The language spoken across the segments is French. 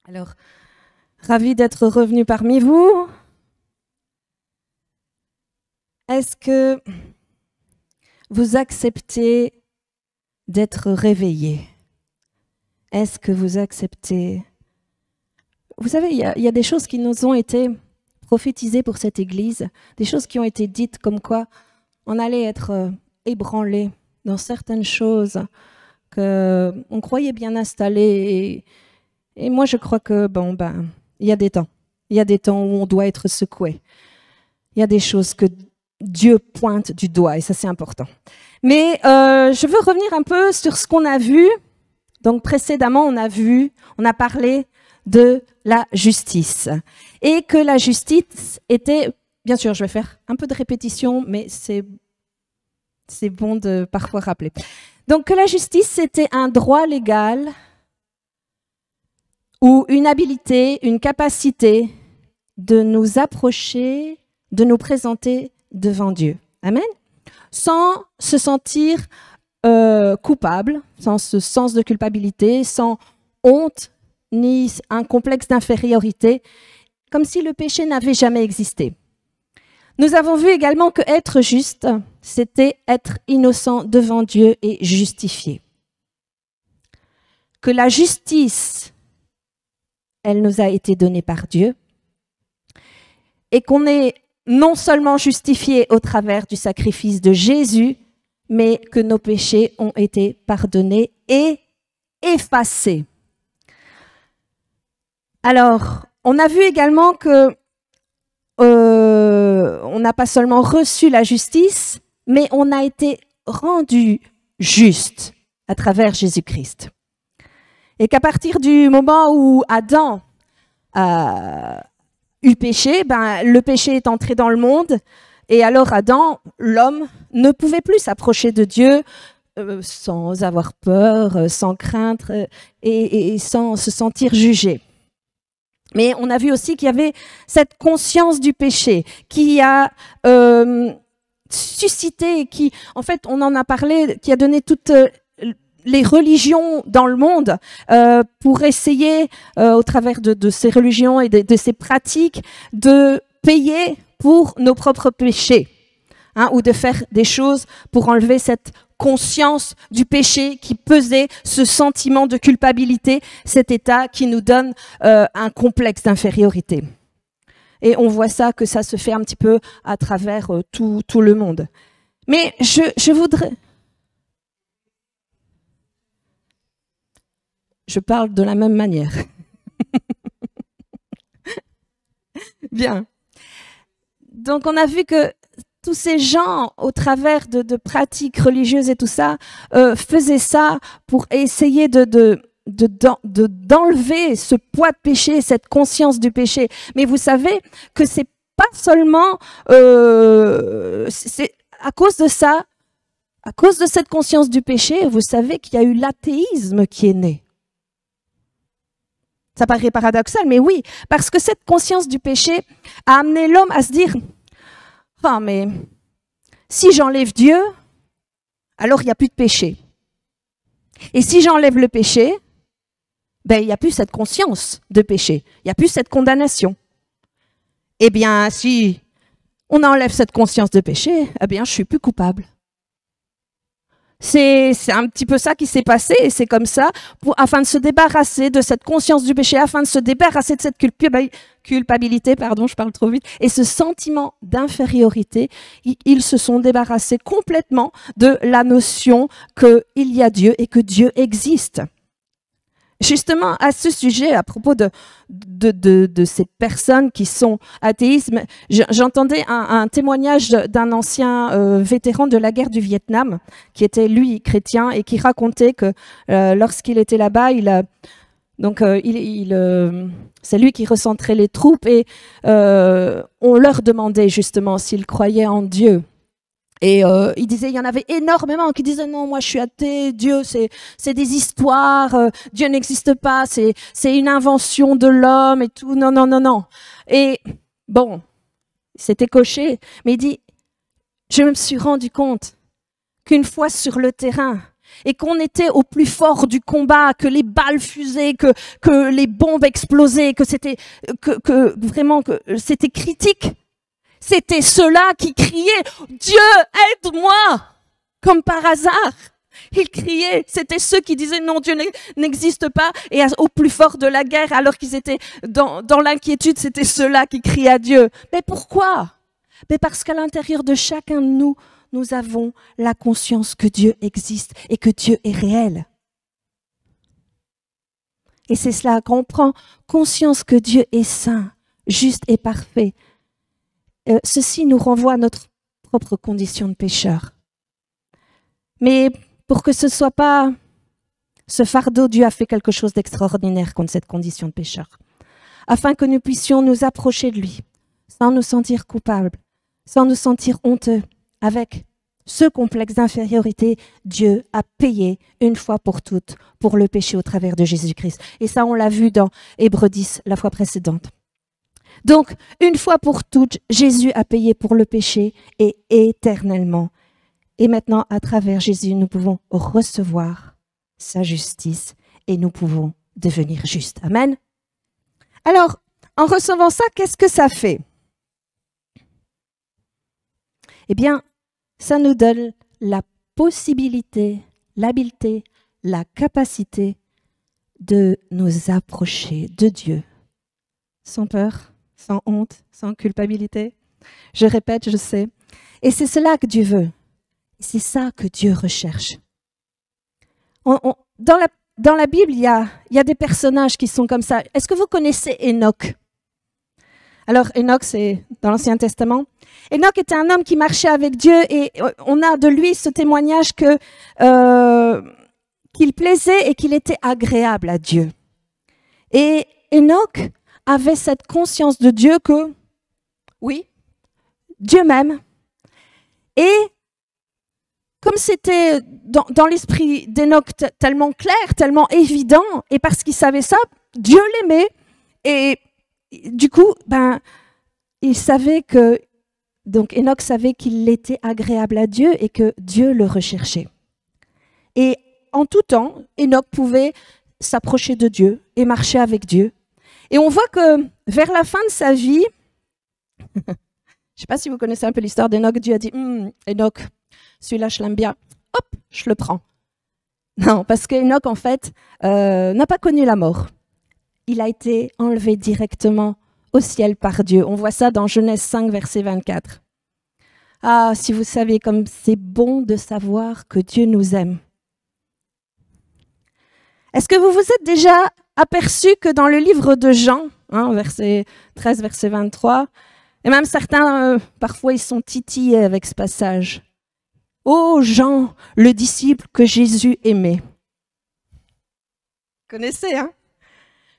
Alors, ravi d'être revenu parmi vous. Est-ce que vous acceptez d'être réveillé? Est-ce que vous acceptez? Vous savez, il y a des choses qui nous ont été prophétisées pour cette Église, des choses qui ont été dites comme quoi on allait être ébranlé dans certaines choses qu'on croyait bien installées. Et moi, je crois que, il y a des temps. Il y a des temps où on doit être secoué. Il y a des choses que Dieu pointe du doigt, et ça, c'est important. Mais je veux revenir un peu sur ce qu'on a vu. Donc, précédemment, on a parlé de la justice. Et que la justice était, bien sûr, je vais faire un peu de répétition, mais c'est bon de parfois rappeler. Donc, que la justice, c'était un droit légal ou une habilité, une capacité de nous approcher, de nous présenter devant Dieu. Amen. Sans se sentir coupable, sans ce sens de culpabilité, sans honte, ni un complexe d'infériorité, comme si le péché n'avait jamais existé. Nous avons vu également que être juste, c'était être innocent devant Dieu et justifié. Que la justice, elle nous a été donnée par Dieu et qu'on est non seulement justifié au travers du sacrifice de Jésus, mais que nos péchés ont été pardonnés et effacés. Alors, on a vu également que on n'a pas seulement reçu la justice, mais on a été rendu juste à travers Jésus-Christ. Et qu'à partir du moment où Adam a eu péché, le péché est entré dans le monde, et alors Adam, l'homme, ne pouvait plus s'approcher de Dieu sans avoir peur, sans craindre et sans se sentir jugé. Mais on a vu aussi qu'il y avait cette conscience du péché qui a suscité, qui, en fait, on en a parlé, qui a donné toutes les religions dans le monde pour essayer, au travers de ces religions et de ces pratiques, de payer pour nos propres péchés, ou de faire des choses pour enlever cette conscience du péché qui pesait, ce sentiment de culpabilité, cet état qui nous donne un complexe d'infériorité. Et on voit ça, que ça se fait un petit peu à travers tout le monde. Mais je voudrais... Je parle de la même manière. Bien. Donc, on a vu que tous ces gens, au travers de pratiques religieuses et tout ça, faisaient ça pour essayer d'enlever ce poids de péché, cette conscience du péché. Mais vous savez que c'est pas seulement... c'est à cause de ça, à cause de cette conscience du péché, vous savez qu'il y a eu l'athéisme qui est né. Ça paraît paradoxal, mais oui, parce que cette conscience du péché a amené l'homme à se dire « Ah, mais si j'enlève Dieu, alors il n'y a plus de péché. Et si j'enlève le péché, il n'y a plus cette conscience de péché, il n'y a plus cette condamnation. Eh bien, si on enlève cette conscience de péché, eh bien, je suis plus coupable. » C'est un petit peu ça qui s'est passé, et c'est comme ça, afin de se débarrasser de cette conscience du péché, afin de se débarrasser de cette culpabilité, je parle trop vite, et ce sentiment d'infériorité, ils se sont débarrassés complètement de la notion qu'il y a Dieu et que Dieu existe. Justement, à ce sujet, à propos de ces personnes qui sont athéistes, j'entendais un témoignage d'un ancien vétéran de la guerre du Vietnam, qui était, lui, chrétien, et qui racontait que lorsqu'il était là-bas, c'est lui qui recentrait les troupes, et on leur demandait justement s'ils croyaient en Dieu. Et il disait, il y en avait énormément qui disaient non, moi je suis athée, Dieu c'est des histoires, Dieu n'existe pas, c'est une invention de l'homme et tout, non. Et bon, c'était coché, mais il dit, je me suis rendu compte qu'une fois sur le terrain, et qu'on était au plus fort du combat, que les balles fusaient, que les bombes explosaient, que c'était vraiment que c'était critique. C'était ceux-là qui criaient « Dieu, aide-moi !» comme par hasard. Ils criaient, c'était ceux qui disaient « Non, Dieu n'existe pas » et au plus fort de la guerre, alors qu'ils étaient dans l'inquiétude, c'était ceux-là qui criaient à Dieu. Mais pourquoi? Mais parce qu'à l'intérieur de chacun de nous, nous avons la conscience que Dieu existe et que Dieu est réel. Et c'est cela qu'on prend conscience que Dieu est saint, juste et parfait. Ceci nous renvoie à notre propre condition de pécheur. Mais pour que ce ne soit pas ce fardeau, Dieu a fait quelque chose d'extraordinaire contre cette condition de pécheur, afin que nous puissions nous approcher de lui, sans nous sentir coupables, sans nous sentir honteux. Avec ce complexe d'infériorité, Dieu a payé une fois pour toutes pour le péché au travers de Jésus-Christ. Et ça, on l'a vu dans Hébreux 10, la fois précédente. Donc, une fois pour toutes, Jésus a payé pour le péché et éternellement. Et maintenant, à travers Jésus, nous pouvons recevoir sa justice et nous pouvons devenir justes. Amen. Alors, en recevant ça, qu'est-ce que ça fait? Eh bien, ça nous donne la possibilité, l'habileté, la capacité de nous approcher de Dieu sans peur, sans honte, sans culpabilité. Je répète, je sais. Et c'est cela que Dieu veut. C'est ça que Dieu recherche. Dans la Bible, il y a des personnages qui sont comme ça. Est-ce que vous connaissez Enoch? Alors, Enoch, c'est dans l'Ancien Testament. Enoch était un homme qui marchait avec Dieu et on a de lui ce témoignage qu'il plaisait et qu'il était agréable à Dieu. Et Enoch avait cette conscience de Dieu que, oui, Dieu m'aime. Et comme c'était dans l'esprit d'Enoch tellement clair, tellement évident, et parce qu'il savait ça, Dieu l'aimait. Et du coup, il savait que, donc Enoch savait qu'il était agréable à Dieu et que Dieu le recherchait. Et en tout temps, Enoch pouvait s'approcher de Dieu et marcher avec Dieu. Et on voit que vers la fin de sa vie, je ne sais pas si vous connaissez un peu l'histoire d'Enoch, Dieu a dit Enoch, celui-là je l'aime bien, hop, je le prends. Non, parce qu'Enoch en fait n'a pas connu la mort. Il a été enlevé directement au ciel par Dieu. On voit ça dans Genèse 5, verset 24. Ah, si vous saviez comme c'est bon de savoir que Dieu nous aime. Est-ce que vous vous êtes déjà aperçu que dans le livre de Jean, verset 13, verset 23, et même certains, parfois, ils sont titillés avec ce passage. « Ô Jean, le disciple que Jésus aimait. » Vous connaissez, hein?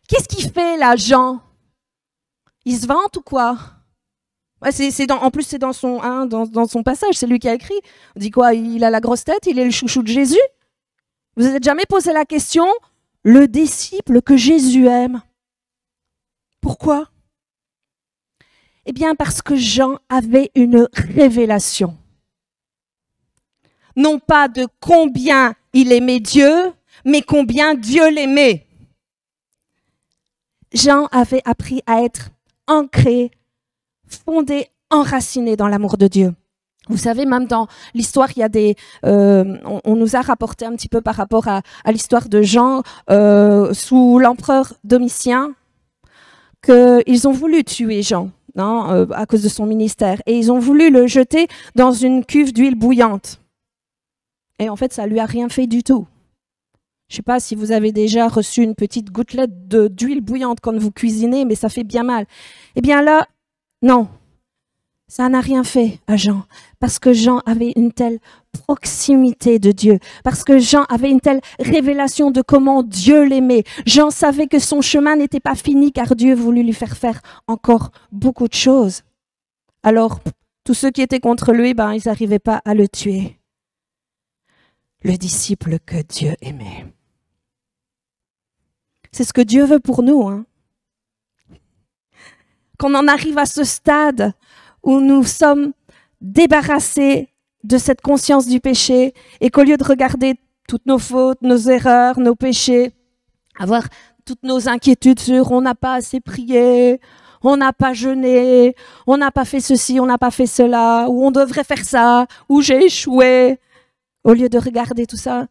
Qu'est-ce qu'il fait là, Jean? Il se vante ou quoi? Ouais, en plus, c'est dans son passage, c'est lui qui a écrit. On dit quoi? Il a la grosse tête, il est le chouchou de Jésus? Vous vous êtes jamais posé la question? Le disciple que Jésus aime. Pourquoi? Eh bien, parce que Jean avait une révélation. Non pas de combien il aimait Dieu, mais combien Dieu l'aimait. Jean avait appris à être ancré, fondé, enraciné dans l'amour de Dieu. Vous savez, même dans l'histoire, il y a on nous a rapporté un petit peu par rapport à l'histoire de Jean sous l'empereur Domitien, qu'ils ont voulu tuer Jean à cause de son ministère. Et ils ont voulu le jeter dans une cuve d'huile bouillante. Et en fait, ça ne lui a rien fait du tout. Je ne sais pas si vous avez déjà reçu une petite gouttelette d'huile bouillante quand vous cuisinez, mais ça fait bien mal. Eh bien là, non. Ça n'a rien fait à Jean, parce que Jean avait une telle proximité de Dieu, parce que Jean avait une telle révélation de comment Dieu l'aimait. Jean savait que son chemin n'était pas fini, car Dieu voulut lui faire encore beaucoup de choses. Alors, tous ceux qui étaient contre lui, ils n'arrivaient pas à le tuer. Le disciple que Dieu aimait. C'est ce que Dieu veut pour nous. Qu'on en arrive à ce stade où nous sommes débarrassés de cette conscience du péché et qu'au lieu de regarder toutes nos fautes, nos erreurs, nos péchés, avoir toutes nos inquiétudes sur on n'a pas assez prié, on n'a pas jeûné, on n'a pas fait ceci, on n'a pas fait cela, ou on devrait faire ça, ou j'ai échoué. Au lieu de regarder tout ça,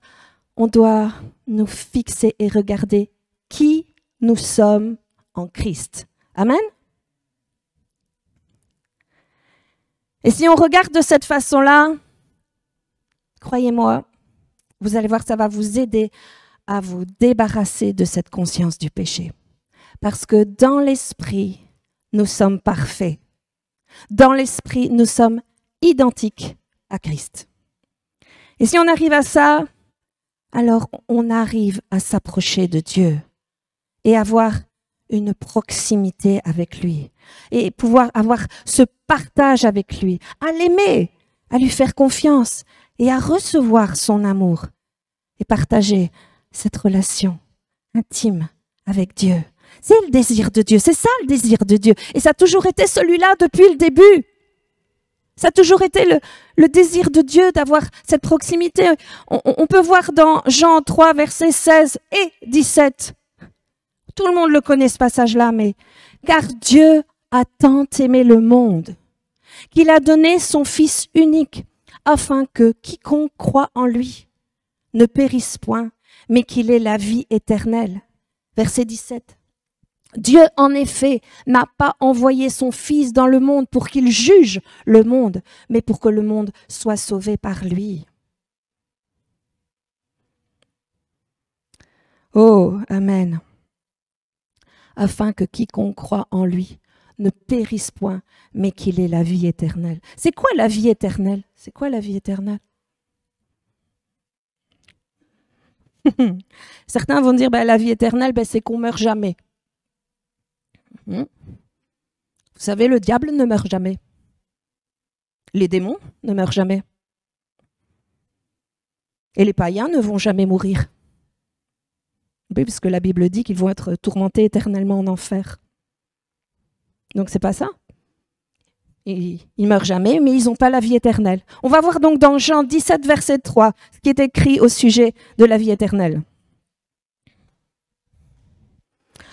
on doit nous fixer et regarder qui nous sommes en Christ. Amen. Et si on regarde de cette façon-là, croyez-moi, vous allez voir, ça va vous aider à vous débarrasser de cette conscience du péché. Parce que dans l'esprit, nous sommes parfaits. Dans l'esprit, nous sommes identiques à Christ. Et si on arrive à ça, alors on arrive à s'approcher de Dieu et avoir une proximité avec lui et pouvoir avoir ce partage avec lui, à l'aimer, à lui faire confiance et à recevoir son amour et partager cette relation intime avec Dieu. C'est le désir de Dieu, c'est ça le désir de Dieu. Et ça a toujours été celui-là depuis le début. Ça a toujours été le désir de Dieu d'avoir cette proximité. On peut voir dans Jean 3, versets 16 et 17. Tout le monde le connaît ce passage-là, mais « Car Dieu a tant aimé le monde qu'il a donné son Fils unique, afin que quiconque croit en lui ne périsse point, mais qu'il ait la vie éternelle. » Verset 17. Dieu, en effet, n'a pas envoyé son Fils dans le monde pour qu'il juge le monde, mais pour que le monde soit sauvé par lui. Oh, Amen. Afin que quiconque croit en lui ne périsse point, mais qu'il ait la vie éternelle. C'est quoi la vie éternelle? C'est quoi la vie éternelle? Certains vont dire, la vie éternelle, c'est qu'on meurt jamais. Vous savez, le diable ne meurt jamais. Les démons ne meurent jamais. Et les païens ne vont jamais mourir. Oui, parce que la Bible dit qu'ils vont être tourmentés éternellement en enfer. Donc c'est pas ça. Ils meurent jamais, mais ils n'ont pas la vie éternelle. On va voir donc dans Jean 17, verset 3, ce qui est écrit au sujet de la vie éternelle.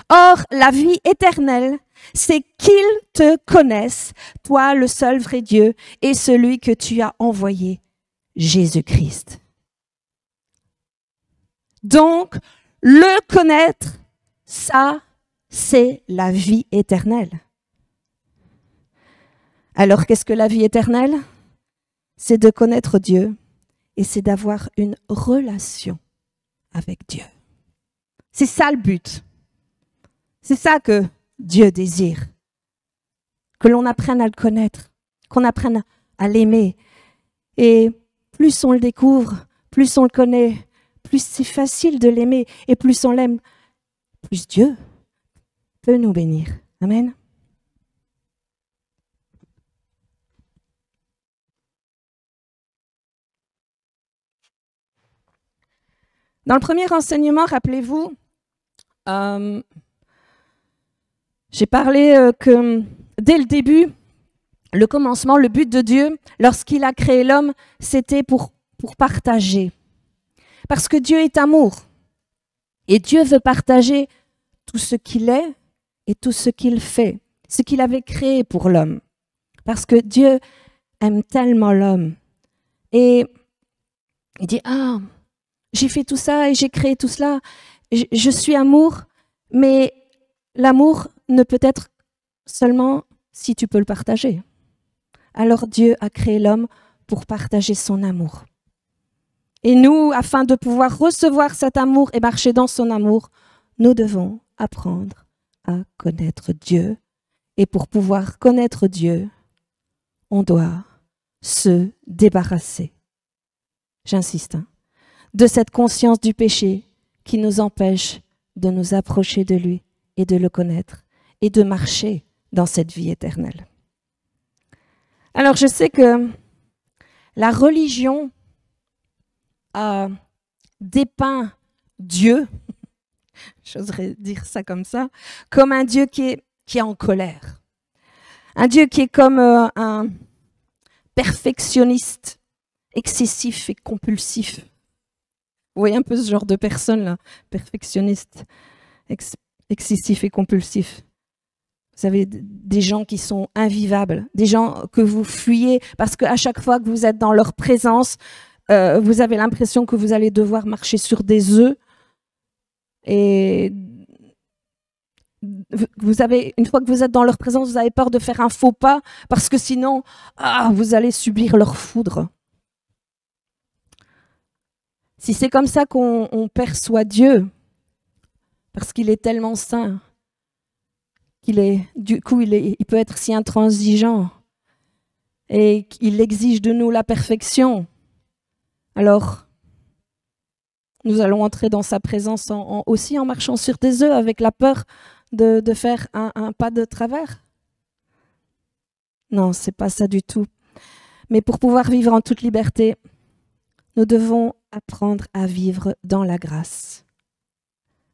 Or, la vie éternelle, c'est qu'ils te connaissent, toi le seul vrai Dieu, et celui que tu as envoyé, Jésus-Christ. Donc, le connaître, ça, c'est la vie éternelle. Alors, qu'est-ce que la vie éternelle? C'est de connaître Dieu et c'est d'avoir une relation avec Dieu. C'est ça le but. C'est ça que Dieu désire. Que l'on apprenne à le connaître, qu'on apprenne à l'aimer. Et plus on le découvre, plus on le connaît, plus c'est facile de l'aimer. Et plus on l'aime, plus Dieu peut nous bénir. Amen. Dans le premier enseignement, rappelez-vous, j'ai parlé que dès le début, le commencement, le but de Dieu, lorsqu'il a créé l'homme, c'était pour partager. Parce que Dieu est amour. Et Dieu veut partager tout ce qu'il est et tout ce qu'il fait, ce qu'il avait créé pour l'homme. Parce que Dieu aime tellement l'homme. Et il dit, j'ai fait tout ça et j'ai créé tout cela. Je suis amour, mais l'amour ne peut être seulement si tu peux le partager. Alors Dieu a créé l'homme pour partager son amour. Et nous, afin de pouvoir recevoir cet amour et marcher dans son amour, nous devons apprendre à connaître Dieu. Et pour pouvoir connaître Dieu, on doit se débarrasser, j'insiste, de cette conscience du péché qui nous empêche de nous approcher de lui et de le connaître et de marcher dans cette vie éternelle. Alors je sais que la religion a dépeint Dieu, j'oserais dire ça comme un Dieu qui est en colère. Un Dieu qui est comme un perfectionniste excessif et compulsif. Vous voyez un peu ce genre de personne-là, perfectionniste, excessif et compulsif. Vous avez des gens qui sont invivables, des gens que vous fuyez parce qu'à chaque fois que vous êtes dans leur présence, vous avez l'impression que vous allez devoir marcher sur des œufs. Et une fois que vous êtes dans leur présence, vous avez peur de faire un faux pas parce que sinon, vous allez subir leur foudre. Si c'est comme ça qu'on perçoit Dieu, parce qu'il est tellement saint, du coup, il peut être si intransigeant et qu'il exige de nous la perfection, alors nous allons entrer dans sa présence aussi en marchant sur des œufs avec la peur de faire un pas de travers. Non, c'est pas ça du tout. Mais pour pouvoir vivre en toute liberté, nous devons apprendre à vivre dans la grâce.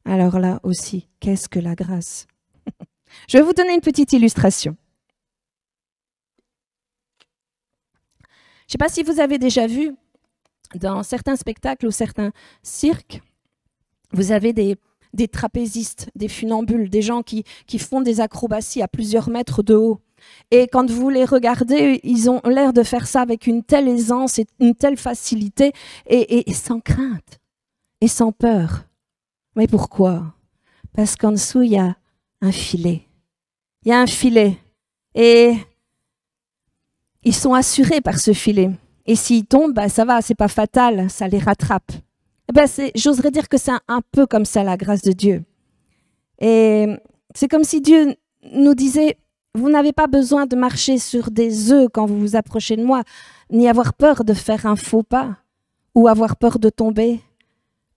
Alors là aussi, qu'est-ce que la grâce? Je vais vous donner une petite illustration. Je ne sais pas si vous avez déjà vu, dans certains spectacles ou certains cirques, vous avez des trapézistes, des funambules, des gens qui font des acrobaties à plusieurs mètres de haut. Et quand vous les regardez, ils ont l'air de faire ça avec une telle aisance et une telle facilité et sans crainte et sans peur. Mais pourquoi? Parce qu'en dessous, il y a un filet. Il y a un filet. Et ils sont assurés par ce filet. Et s'ils tombent, ça va, c'est pas fatal, ça les rattrape. J'oserais dire que c'est un peu comme ça la grâce de Dieu. Et c'est comme si Dieu nous disait, vous n'avez pas besoin de marcher sur des œufs quand vous vous approchez de moi, ni avoir peur de faire un faux pas ou avoir peur de tomber,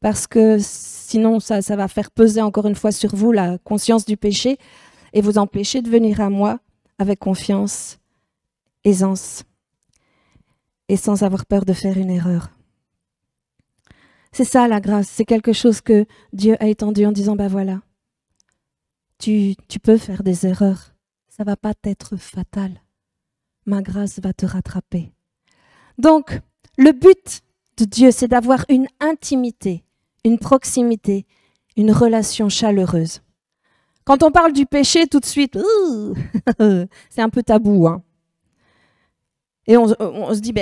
parce que sinon ça va faire peser encore une fois sur vous la conscience du péché et vous empêcher de venir à moi avec confiance, aisance et sans avoir peur de faire une erreur. C'est ça la grâce, c'est quelque chose que Dieu a étendu en disant, voilà, tu peux faire des erreurs. Ça ne va pas être fatal. Ma grâce va te rattraper. Donc, le but de Dieu, c'est d'avoir une intimité, une proximité, une relation chaleureuse. Quand on parle du péché, tout de suite, c'est un peu tabou. Hein. Et on se dit,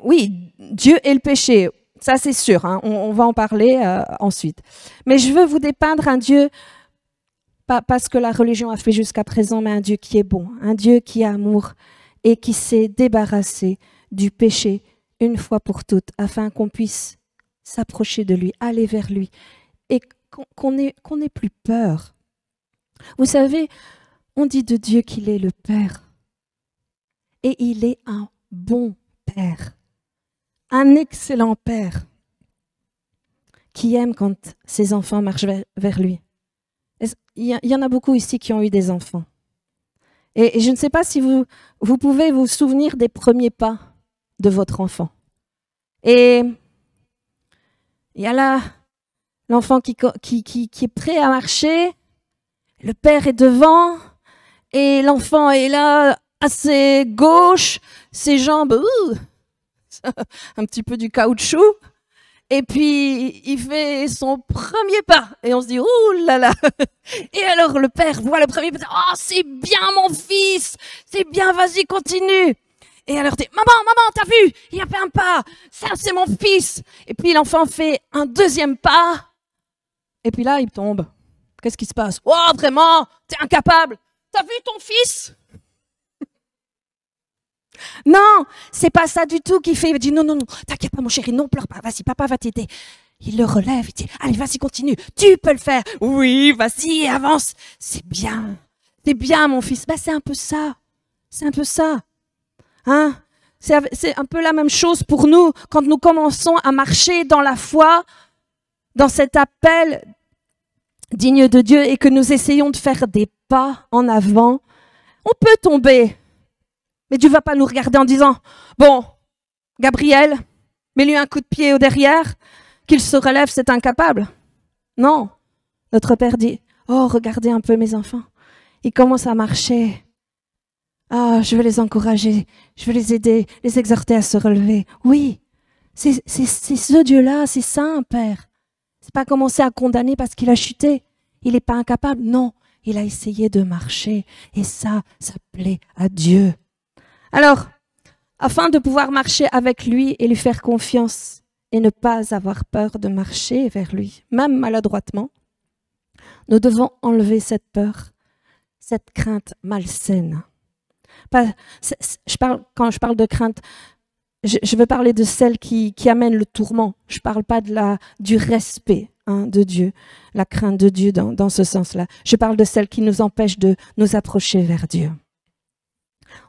oui, Dieu et le péché, ça c'est sûr, hein, on va en parler ensuite. Mais je veux vous dépeindre un Dieu pas ce que la religion a fait jusqu'à présent, mais un Dieu qui est bon, un Dieu qui est amour et qui s'est débarrassé du péché une fois pour toutes, afin qu'on puisse s'approcher de lui, aller vers lui et qu'on n'ait plus peur. Vous savez, on dit de Dieu qu'il est le Père et il est un bon Père, un excellent Père qui aime quand ses enfants marchent vers lui. Il y en a beaucoup ici qui ont eu des enfants. Et je ne sais pas si vous pouvez vous souvenir des premiers pas de votre enfant. Et il y a là l'enfant qui est prêt à marcher, le père est devant, et l'enfant est là, à ses gauches, ses jambes, un petit peu du caoutchouc. Et puis, il fait son premier pas. Et on se dit, ouh là là. Et alors, le père voit le premier pas. Oh, c'est bien, mon fils. C'est bien, vas-y, continue. Et alors, maman, t'as vu? Il a fait un pas. Ça, c'est mon fils. Et puis, l'enfant fait un deuxième pas. Et puis là, il tombe. Qu'est-ce qui se passe? Oh, vraiment? T'es incapable. T'as vu ton fils? Non, c'est pas ça du tout qu'il fait. Il dit non, t'inquiète pas mon chéri, non, pleure pas, vas-y, papa va t'aider. Il le relève, il dit, allez, vas-y, continue, tu peux le faire. Oui, vas-y, avance. C'est bien mon fils. C'est un peu ça, Hein? C'est un peu la même chose pour nous quand nous commençons à marcher dans la foi, dans cet appel digne de Dieu et que nous essayons de faire des pas en avant. On peut tomber. Mais Dieu ne va pas nous regarder en disant « Bon, Gabriel, mets-lui un coup de pied au derrière, qu'il se relève, c'est incapable. » Non, notre Père dit « Oh, regardez un peu mes enfants, ils commencent à marcher. Ah, je vais les encourager, je vais les aider, les exhorter à se relever. » Oui, C'est ce Dieu-là, c'est ça un père. C'est pas commencer à condamner parce qu'il a chuté. Il n'est pas incapable. Non, il a essayé de marcher. Et ça plaît à Dieu. Alors, afin de pouvoir marcher avec lui et lui faire confiance et ne pas avoir peur de marcher vers lui, même maladroitement, nous devons enlever cette peur, cette crainte malsaine. Quand je parle de crainte, je veux parler de celle qui amène le tourment. Je ne parle pas du respect de Dieu, la crainte de Dieu dans ce sens-là. Je parle de celle qui nous empêche de nous approcher vers Dieu.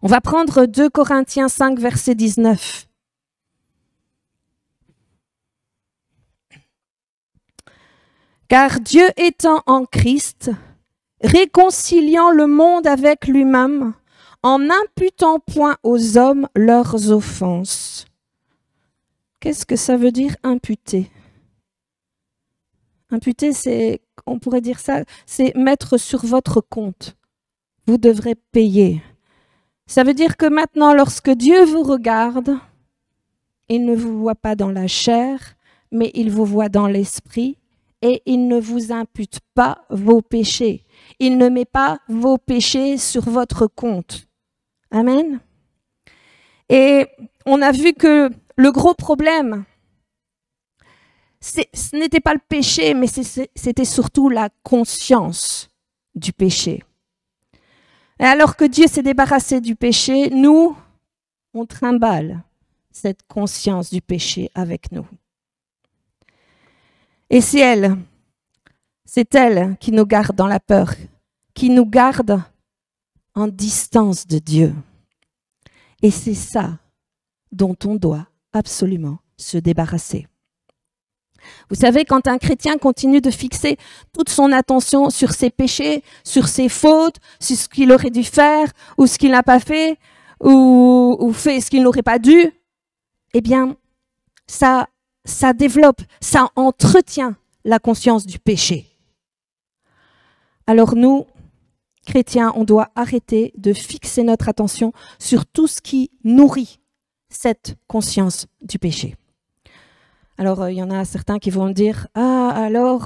On va prendre 2 Corinthiens 5, verset 19. Car Dieu étant en Christ, réconciliant le monde avec lui-même, en n'imputant point aux hommes leurs offenses. Qu'est-ce que ça veut dire imputer? Imputer, on pourrait dire ça, c'est mettre sur votre compte. Vous devrez payer. Ça veut dire que maintenant, lorsque Dieu vous regarde, il ne vous voit pas dans la chair, mais il vous voit dans l'esprit et il ne vous impute pas vos péchés. Il ne met pas vos péchés sur votre compte. Amen. Et on a vu que le gros problème, ce n'était pas le péché, mais c'était surtout la conscience du péché. Et alors que Dieu s'est débarrassé du péché, nous, on trimballe cette conscience du péché avec nous. Et c'est elle qui nous garde dans la peur, qui nous garde en distance de Dieu. Et c'est ça dont on doit absolument se débarrasser. Vous savez, quand un chrétien continue de fixer toute son attention sur ses péchés, sur ses fautes, sur ce qu'il aurait dû faire, ou ce qu'il n'a pas fait, ou fait ce qu'il n'aurait pas dû, eh bien, ça développe, ça entretient la conscience du péché. Alors nous, chrétiens, on doit arrêter de fixer notre attention sur tout ce qui nourrit cette conscience du péché. Alors, il y en a certains qui vont me dire « Ah, alors,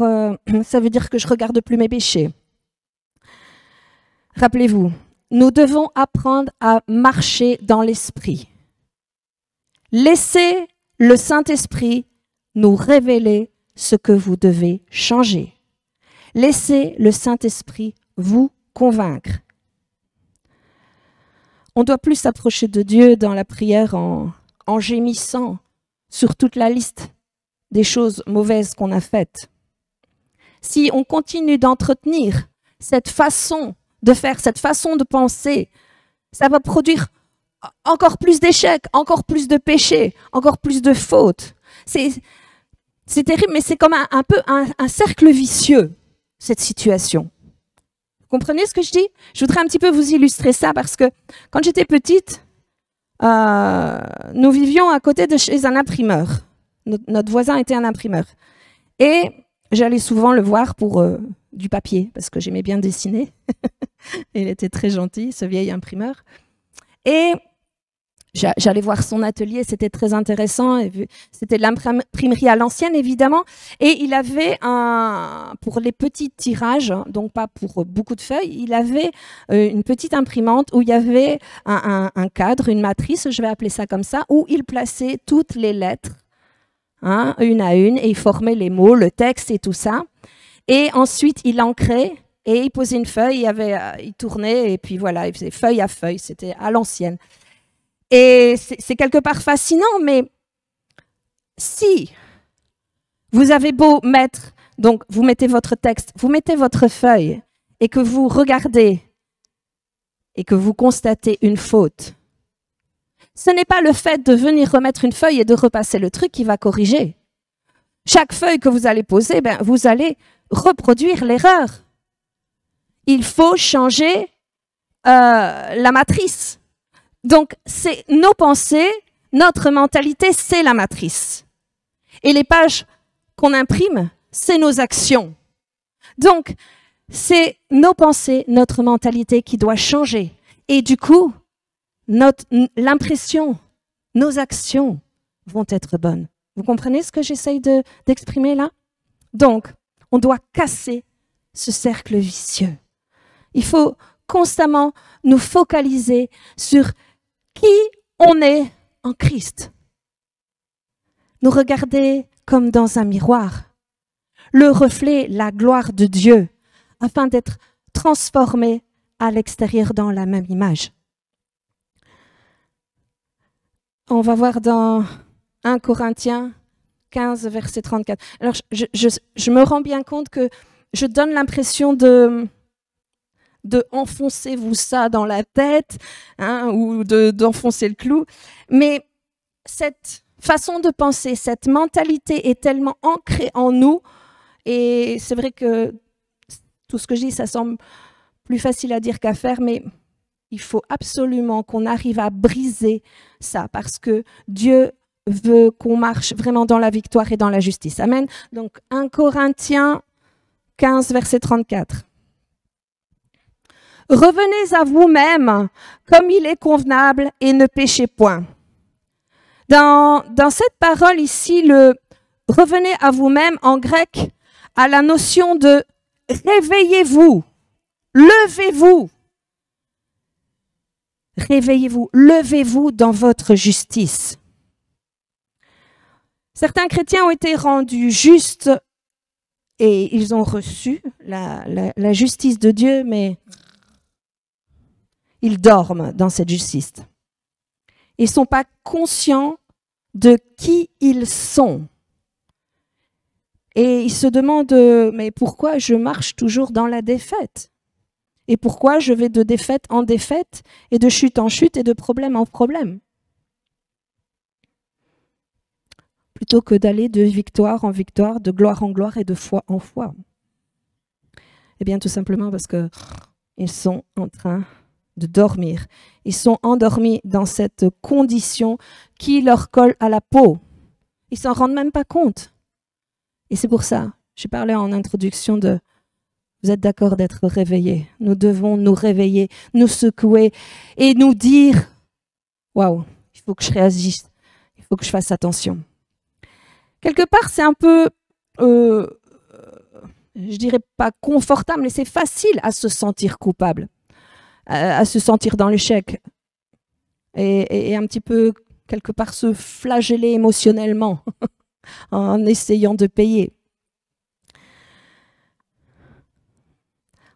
ça veut dire que je ne regarde plus mes péchés. » Rappelez-vous, nous devons apprendre à marcher dans l'esprit. Laissez le Saint-Esprit nous révéler ce que vous devez changer. Laissez le Saint-Esprit vous convaincre. On doit plus s'approcher de Dieu dans la prière en gémissant sur toute la liste des choses mauvaises qu'on a faites. Si on continue d'entretenir cette façon de faire, cette façon de penser, ça va produire encore plus d'échecs, encore plus de péchés, encore plus de fautes. C'est terrible, mais c'est comme un peu un cercle vicieux, cette situation. Vous comprenez ce que je dis? Je voudrais un petit peu vous illustrer ça parce que quand j'étais petite, nous vivions à côté de chez un imprimeur. Notre voisin était un imprimeur. Et j'allais souvent le voir pour du papier, parce que j'aimais bien dessiner. Il était très gentil, ce vieil imprimeur. Et j'allais voir son atelier, c'était très intéressant. C'était de l'imprimerie à l'ancienne, évidemment. Et il avait, pour les petits tirages, donc pas pour beaucoup de feuilles, il avait une petite imprimante où il y avait un cadre, une matrice, je vais appeler ça comme ça, où il plaçait toutes les lettres, une à une, et il formait les mots, le texte et tout ça. Et ensuite, il ancrait et il posait une feuille, il tournait, et puis voilà, il faisait feuille à feuille, c'était à l'ancienne. Et c'est quelque part fascinant, mais si vous avez beau mettre, donc vous mettez votre texte, vous mettez votre feuille, et que vous regardez, et que vous constatez une faute, ce n'est pas le fait de venir remettre une feuille et de repasser le truc qui va corriger. Chaque feuille que vous allez poser, vous allez reproduire l'erreur. Il faut changer la matrice. Donc, c'est nos pensées, notre mentalité, c'est la matrice. Et les pages qu'on imprime, c'est nos actions. Donc, c'est nos pensées, notre mentalité qui doit changer. Et du coup, l'impression, nos actions vont être bonnes. Vous comprenez ce que j'essaye d'exprimer là? Donc, on doit casser ce cercle vicieux. Il faut constamment nous focaliser sur qui on est en Christ. Nous regarder comme dans un miroir, le reflet, la gloire de Dieu, afin d'être transformés à l'extérieur dans la même image. On va voir dans 1 Corinthiens 15, verset 34. Alors, je me rends bien compte que je donne l'impression de enfoncer-vous ça dans la tête, hein, ou d'enfoncer le clou. Mais cette façon de penser, cette mentalité est tellement ancrée en nous, et c'est vrai que tout ce que je dis, ça semble plus facile à dire qu'à faire, mais il faut absolument qu'on arrive à briser ça, parce que Dieu veut qu'on marche vraiment dans la victoire et dans la justice. Amen. Donc 1 Corinthiens 15, verset 34. Revenez à vous-même comme il est convenable et ne péchez point. Dans cette parole ici, le revenez à vous-même en grec a la notion de réveillez-vous, levez-vous. Réveillez-vous, levez-vous dans votre justice. Certains chrétiens ont été rendus justes et ils ont reçu la justice de Dieu, mais ils dorment dans cette justice. Ils ne sont pas conscients de qui ils sont. Et ils se demandent, mais pourquoi je marche toujours dans la défaite? Et pourquoi je vais de défaite en défaite et de chute en chute et de problème en problème? Plutôt que d'aller de victoire en victoire, de gloire en gloire et de foi en foi. Eh bien, tout simplement parce qu'ils sont en train de dormir. Ils sont endormis dans cette condition qui leur colle à la peau. Ils ne s'en rendent même pas compte. Et c'est pour ça, j'ai parlé en introduction de vous êtes d'accord d'être réveillés. Nous devons nous réveiller, nous secouer et nous dire waouh, il faut que je réagisse, il faut que je fasse attention. Quelque part, c'est un peu, je dirais pas confortable, mais c'est facile à se sentir coupable, à se sentir dans l'échec et un petit peu, quelque part, se flageller émotionnellement en essayant de payer.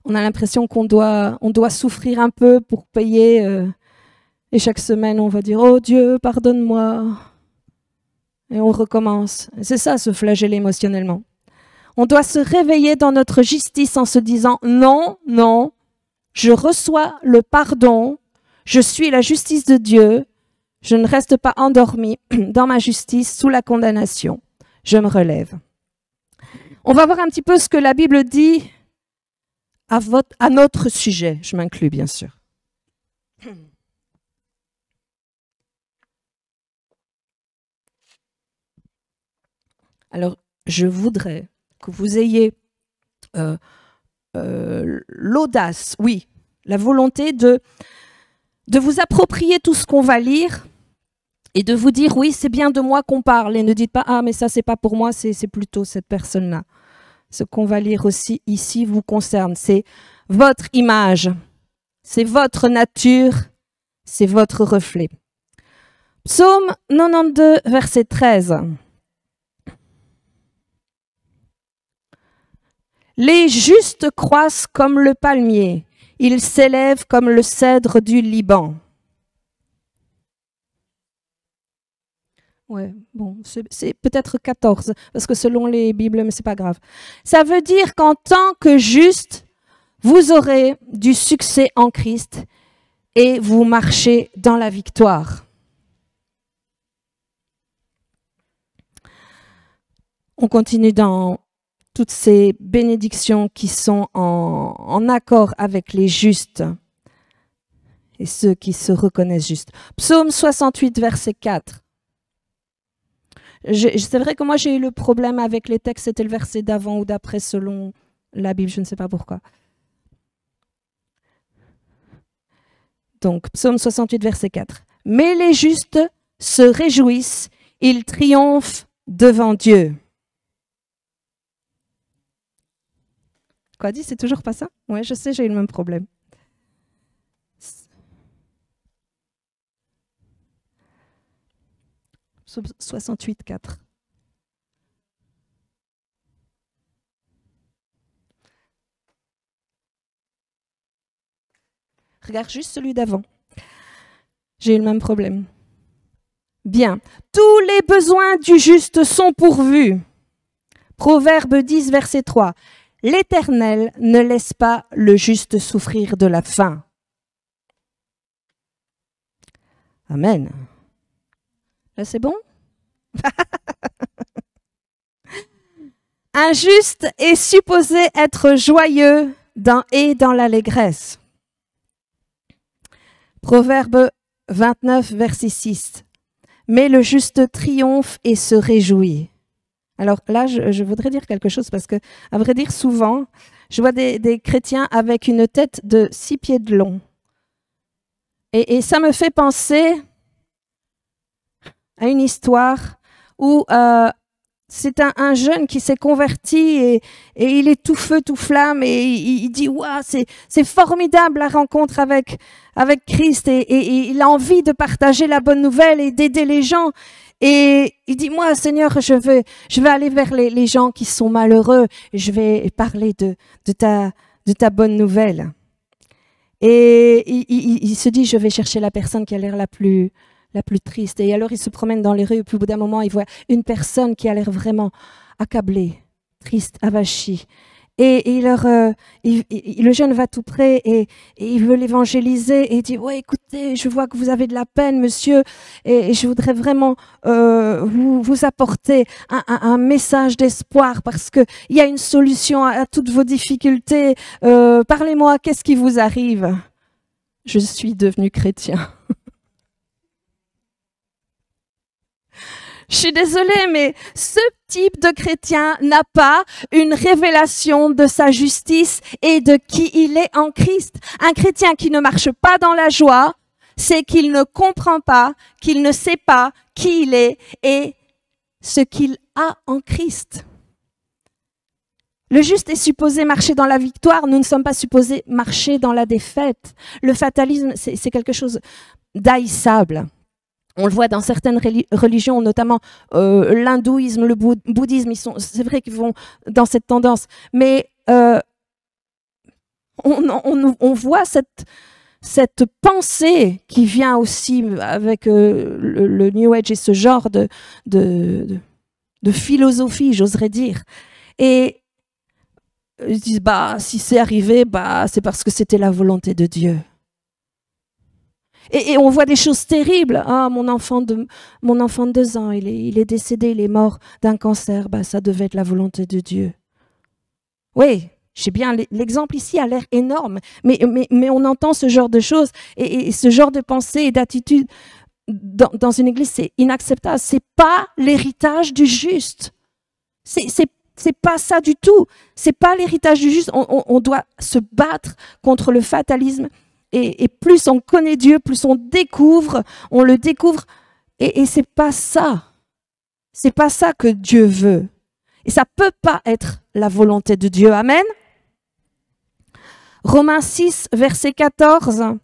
On a l'impression qu'on doit souffrir un peu pour payer et chaque semaine, on va dire « Oh Dieu, pardonne-moi ». Et on recommence. C'est ça, se flageller émotionnellement. On doit se réveiller dans notre justice en se disant « Non, non, je reçois le pardon, je suis la justice de Dieu, je ne reste pas endormi dans ma justice sous la condamnation, je me relève. » On va voir un petit peu ce que la Bible dit à notre sujet. Je m'inclus, bien sûr. Alors, je voudrais que vous ayez l'audace, oui, la volonté de vous approprier tout ce qu'on va lire et de vous dire, oui, c'est bien de moi qu'on parle. Et ne dites pas, ah, mais ça, c'est pas pour moi, c'est plutôt cette personne-là. Ce qu'on va lire aussi ici vous concerne. C'est votre image, c'est votre nature, c'est votre reflet. Psaume 92, verset 13. Les justes croissent comme le palmier, ils s'élèvent comme le cèdre du Liban. Ouais, bon, c'est peut-être 14, parce que selon les Bibles, mais c'est pas grave. Ça veut dire qu'en tant que juste, vous aurez du succès en Christ et vous marchez dans la victoire. On continue dans toutes ces bénédictions qui sont en accord avec les justes et ceux qui se reconnaissent justes. Psaume 68, verset 4. C'est vrai que moi j'ai eu le problème avec les textes, c'était le verset d'avant ou d'après selon la Bible, je ne sais pas pourquoi. Donc, psaume 68, verset 4. Mais les justes se réjouissent, il triomphe devant Dieu. Quoi dit, c'est toujours pas ça? Oui, je sais, j'ai eu le même problème. Psaume 68, 4. Regarde juste celui d'avant. J'ai eu le même problème. Bien. Tous les besoins du juste sont pourvus. Proverbe 10, verset 3. L'Éternel ne laisse pas le juste souffrir de la faim. Amen. Là, c'est bon? Un juste est supposé être joyeux et dans l'allégresse. Proverbe 29, verset 6. Mais le juste triomphe et se réjouit. Alors là, je voudrais dire quelque chose parce que, à vrai dire, souvent, je vois des chrétiens avec une tête de 6 pieds de long. Et ça me fait penser à une histoire où c'est un jeune qui s'est converti et il est tout feu, tout flamme et il dit « Waouh, c'est formidable la rencontre avec Christ et il a envie de partager la bonne nouvelle et d'aider les gens. » Et il dit « Moi, Seigneur, je vais aller vers les gens qui sont malheureux et je vais parler de ta bonne nouvelle. » Et il se dit « Je vais chercher la personne qui a l'air la plus triste. » Et alors, il se promène dans les rues, et puis au bout d'un moment, il voit une personne qui a l'air vraiment accablée, triste, avachie. Et le jeune va tout près et il veut l'évangéliser et il dit « Ouais, écoutez, je vois que vous avez de la peine, monsieur, et je voudrais vraiment vous apporter un message d'espoir parce qu'il y a une solution à toutes vos difficultés. Parlez-moi, qu'est-ce qui vous arrive ?» Je suis devenu chrétien. Je suis désolée, mais ce type de chrétien n'a pas une révélation de sa justice et de qui il est en Christ. Un chrétien qui ne marche pas dans la joie, c'est qu'il ne comprend pas, qu'il ne sait pas qui il est et ce qu'il a en Christ. Le juste est supposé marcher dans la victoire, nous ne sommes pas supposés marcher dans la défaite. Le fatalisme, c'est quelque chose d'haïssable. On le voit dans certaines religions, notamment l'hindouisme, le bouddhisme, c'est vrai qu'ils vont dans cette tendance. Mais on voit cette pensée qui vient aussi avec le New Age et ce genre de philosophie, j'oserais dire. Et ils disent, si c'est arrivé, c'est parce que c'était la volonté de Dieu. Et on voit des choses terribles. Ah, mon enfant de 2 ans, il est décédé, il est mort d'un cancer. Ça devait être la volonté de Dieu. Oui, je sais bien, l'exemple ici a l'air énorme, mais on entend ce genre de choses et ce genre de pensée et d'attitude dans une église, c'est inacceptable. C'est pas l'héritage du juste. C'est pas ça du tout. C'est pas l'héritage du juste. On doit se battre contre le fatalisme. Et plus on connaît Dieu, plus on le découvre. Et c'est pas ça. C'est pas ça que Dieu veut. Et ça peut pas être la volonté de Dieu. Amen. Romains 6, verset 14.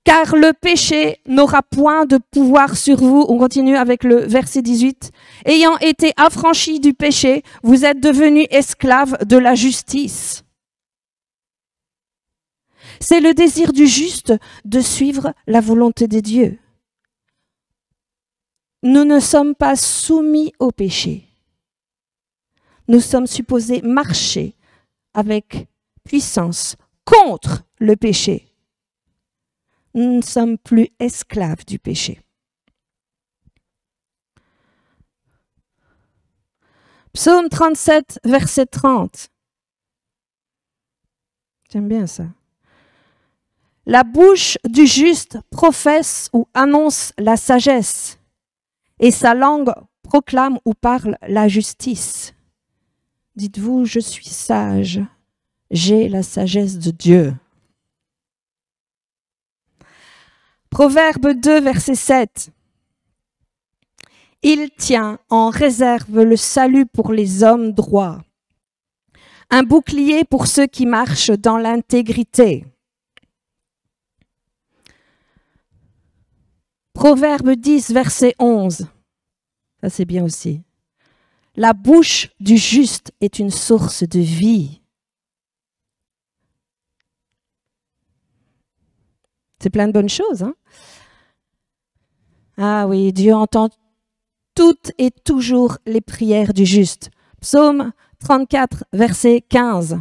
Car le péché n'aura point de pouvoir sur vous. On continue avec le verset 18. Ayant été affranchis du péché, vous êtes devenus esclaves de la justice. C'est le désir du juste de suivre la volonté de Dieu. Nous ne sommes pas soumis au péché. Nous sommes supposés marcher avec puissance contre le péché. Nous ne sommes plus esclaves du péché. Psaume 37, verset 30. J'aime bien ça. La bouche du juste professe ou annonce la sagesse, et sa langue proclame ou parle la justice. Dites-vous, je suis sage, j'ai la sagesse de Dieu. Proverbe 2, verset 7. Il tient en réserve le salut pour les hommes droits, un bouclier pour ceux qui marchent dans l'intégrité. Proverbe 10, verset 11. Ça, c'est bien aussi. La bouche du juste est une source de vie. C'est plein de bonnes choses, hein? Ah oui, Dieu entend toutes et toujours les prières du juste. Psaume 34, verset 15.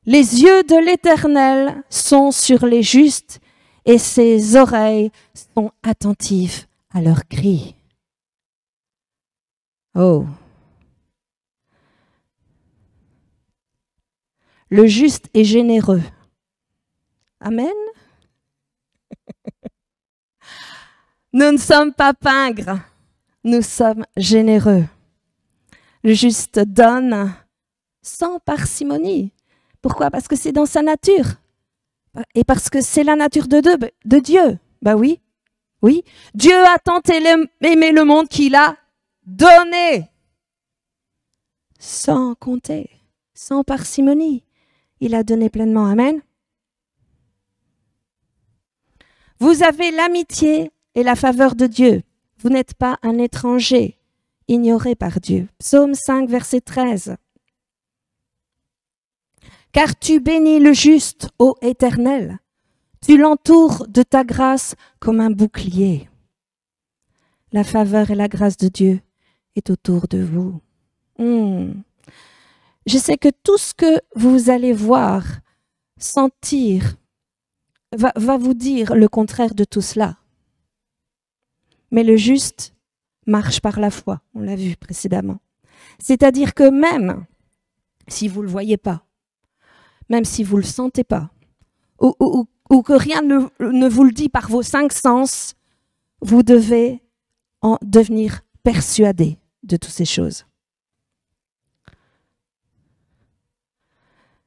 Les yeux de l'Éternel sont sur les justes et ses oreilles sont attentives à leurs cris. Oh! Le juste est généreux. Amen. Nous ne sommes pas pingres, nous sommes généreux. Le juste donne sans parcimonie. Pourquoi? Parce que c'est dans sa nature. Et parce que c'est la nature de Dieu. Ben oui, oui. Dieu a tant aimé le monde qu'il a donné. Sans compter, sans parcimonie. Il a donné pleinement. Amen. Vous avez l'amitié et la faveur de Dieu. Vous n'êtes pas un étranger, ignoré par Dieu. Psaume 5, verset 13. Car tu bénis le juste, ô Éternel. Tu l'entoures de ta grâce comme un bouclier. La faveur et la grâce de Dieu est autour de vous. Je sais que tout ce que vous allez voir, sentir, va vous dire le contraire de tout cela. Mais le juste marche par la foi, on l'a vu précédemment. C'est-à-dire que même si vous ne le voyez pas, même si vous ne le sentez pas, ou que rien ne vous le dit par vos 5 sens, vous devez en devenir persuadé de toutes ces choses.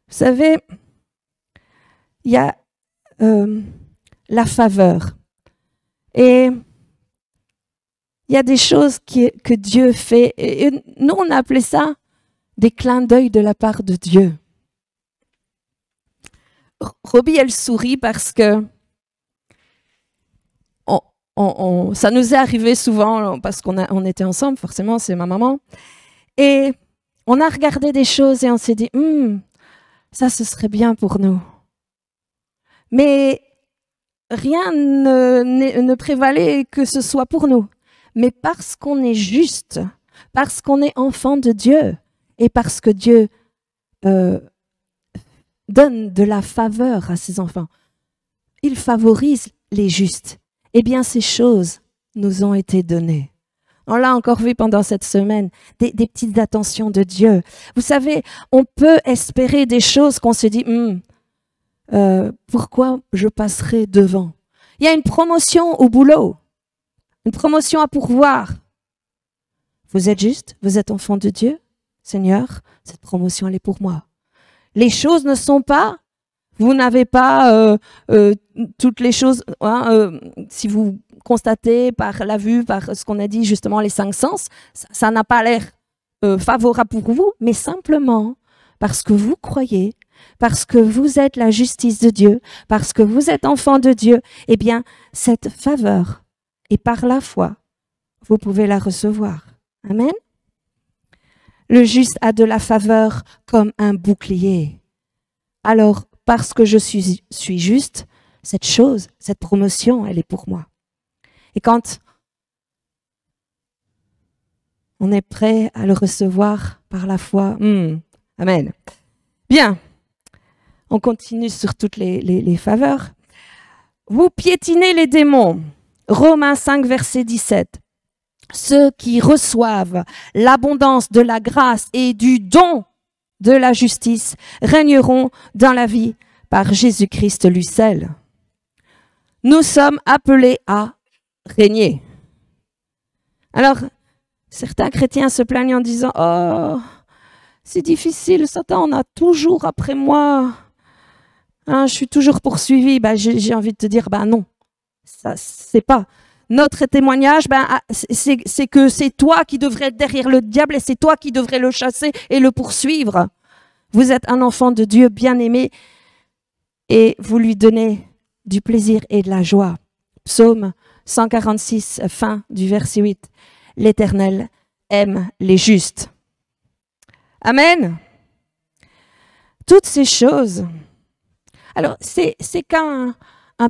Vous savez, il y a la faveur. Et il y a des choses que Dieu fait. Et nous, on a appelé ça des clins d'œil de la part de Dieu. Roby, elle sourit parce que ça nous est arrivé souvent, parce qu'on était ensemble, forcément, c'est ma maman. Et on a regardé des choses et on s'est dit, ça, ce serait bien pour nous. Mais rien ne prévalait que ce soit pour nous. Mais parce qu'on est juste, parce qu'on est enfant de Dieu, et parce que Dieu donne de la faveur à ses enfants, il favorise les justes. Eh bien, ces choses nous ont été données. On l'a encore vu pendant cette semaine, des petites attentions de Dieu. Vous savez, on peut espérer des choses qu'on se dit, pourquoi je passerai devant? Il y a une promotion au boulot, une promotion à pourvoir. Vous êtes juste, vous êtes enfant de Dieu, Seigneur, cette promotion, elle est pour moi. Les choses ne sont pas, vous n'avez pas toutes les choses, si vous constatez par la vue, par ce qu'on a dit justement, les 5 sens, ça n'a pas l'air favorable pour vous, mais simplement parce que vous croyez, parce que vous êtes la justice de Dieu, parce que vous êtes enfant de Dieu, eh bien, cette faveur, et par la foi, vous pouvez la recevoir. Amen. Le juste a de la faveur comme un bouclier. Alors, parce que je suis juste, cette chose, cette promotion, elle est pour moi. Et quand on est prêt à le recevoir par la foi, amen. Bien, on continue sur toutes les faveurs. Vous piétinez les démons. Romains 5, verset 17. Ceux qui reçoivent l'abondance de la grâce et du don de la justice régneront dans la vie par Jésus-Christ lui seul. Nous sommes appelés à régner. Alors, certains chrétiens se plaignent en disant « Oh, c'est difficile, Satan, on a toujours après moi. Je suis toujours poursuivi. » J'ai envie de te dire « non, ça c'est pas. » Notre témoignage, c'est que c'est toi qui devrais être derrière le diable et c'est toi qui devrais le chasser et le poursuivre. Vous êtes un enfant de Dieu bien-aimé et vous lui donnez du plaisir et de la joie. Psaume 146, fin du verset 8. L'Éternel aime les justes. Amen. Toutes ces choses. Alors, c'est qu'un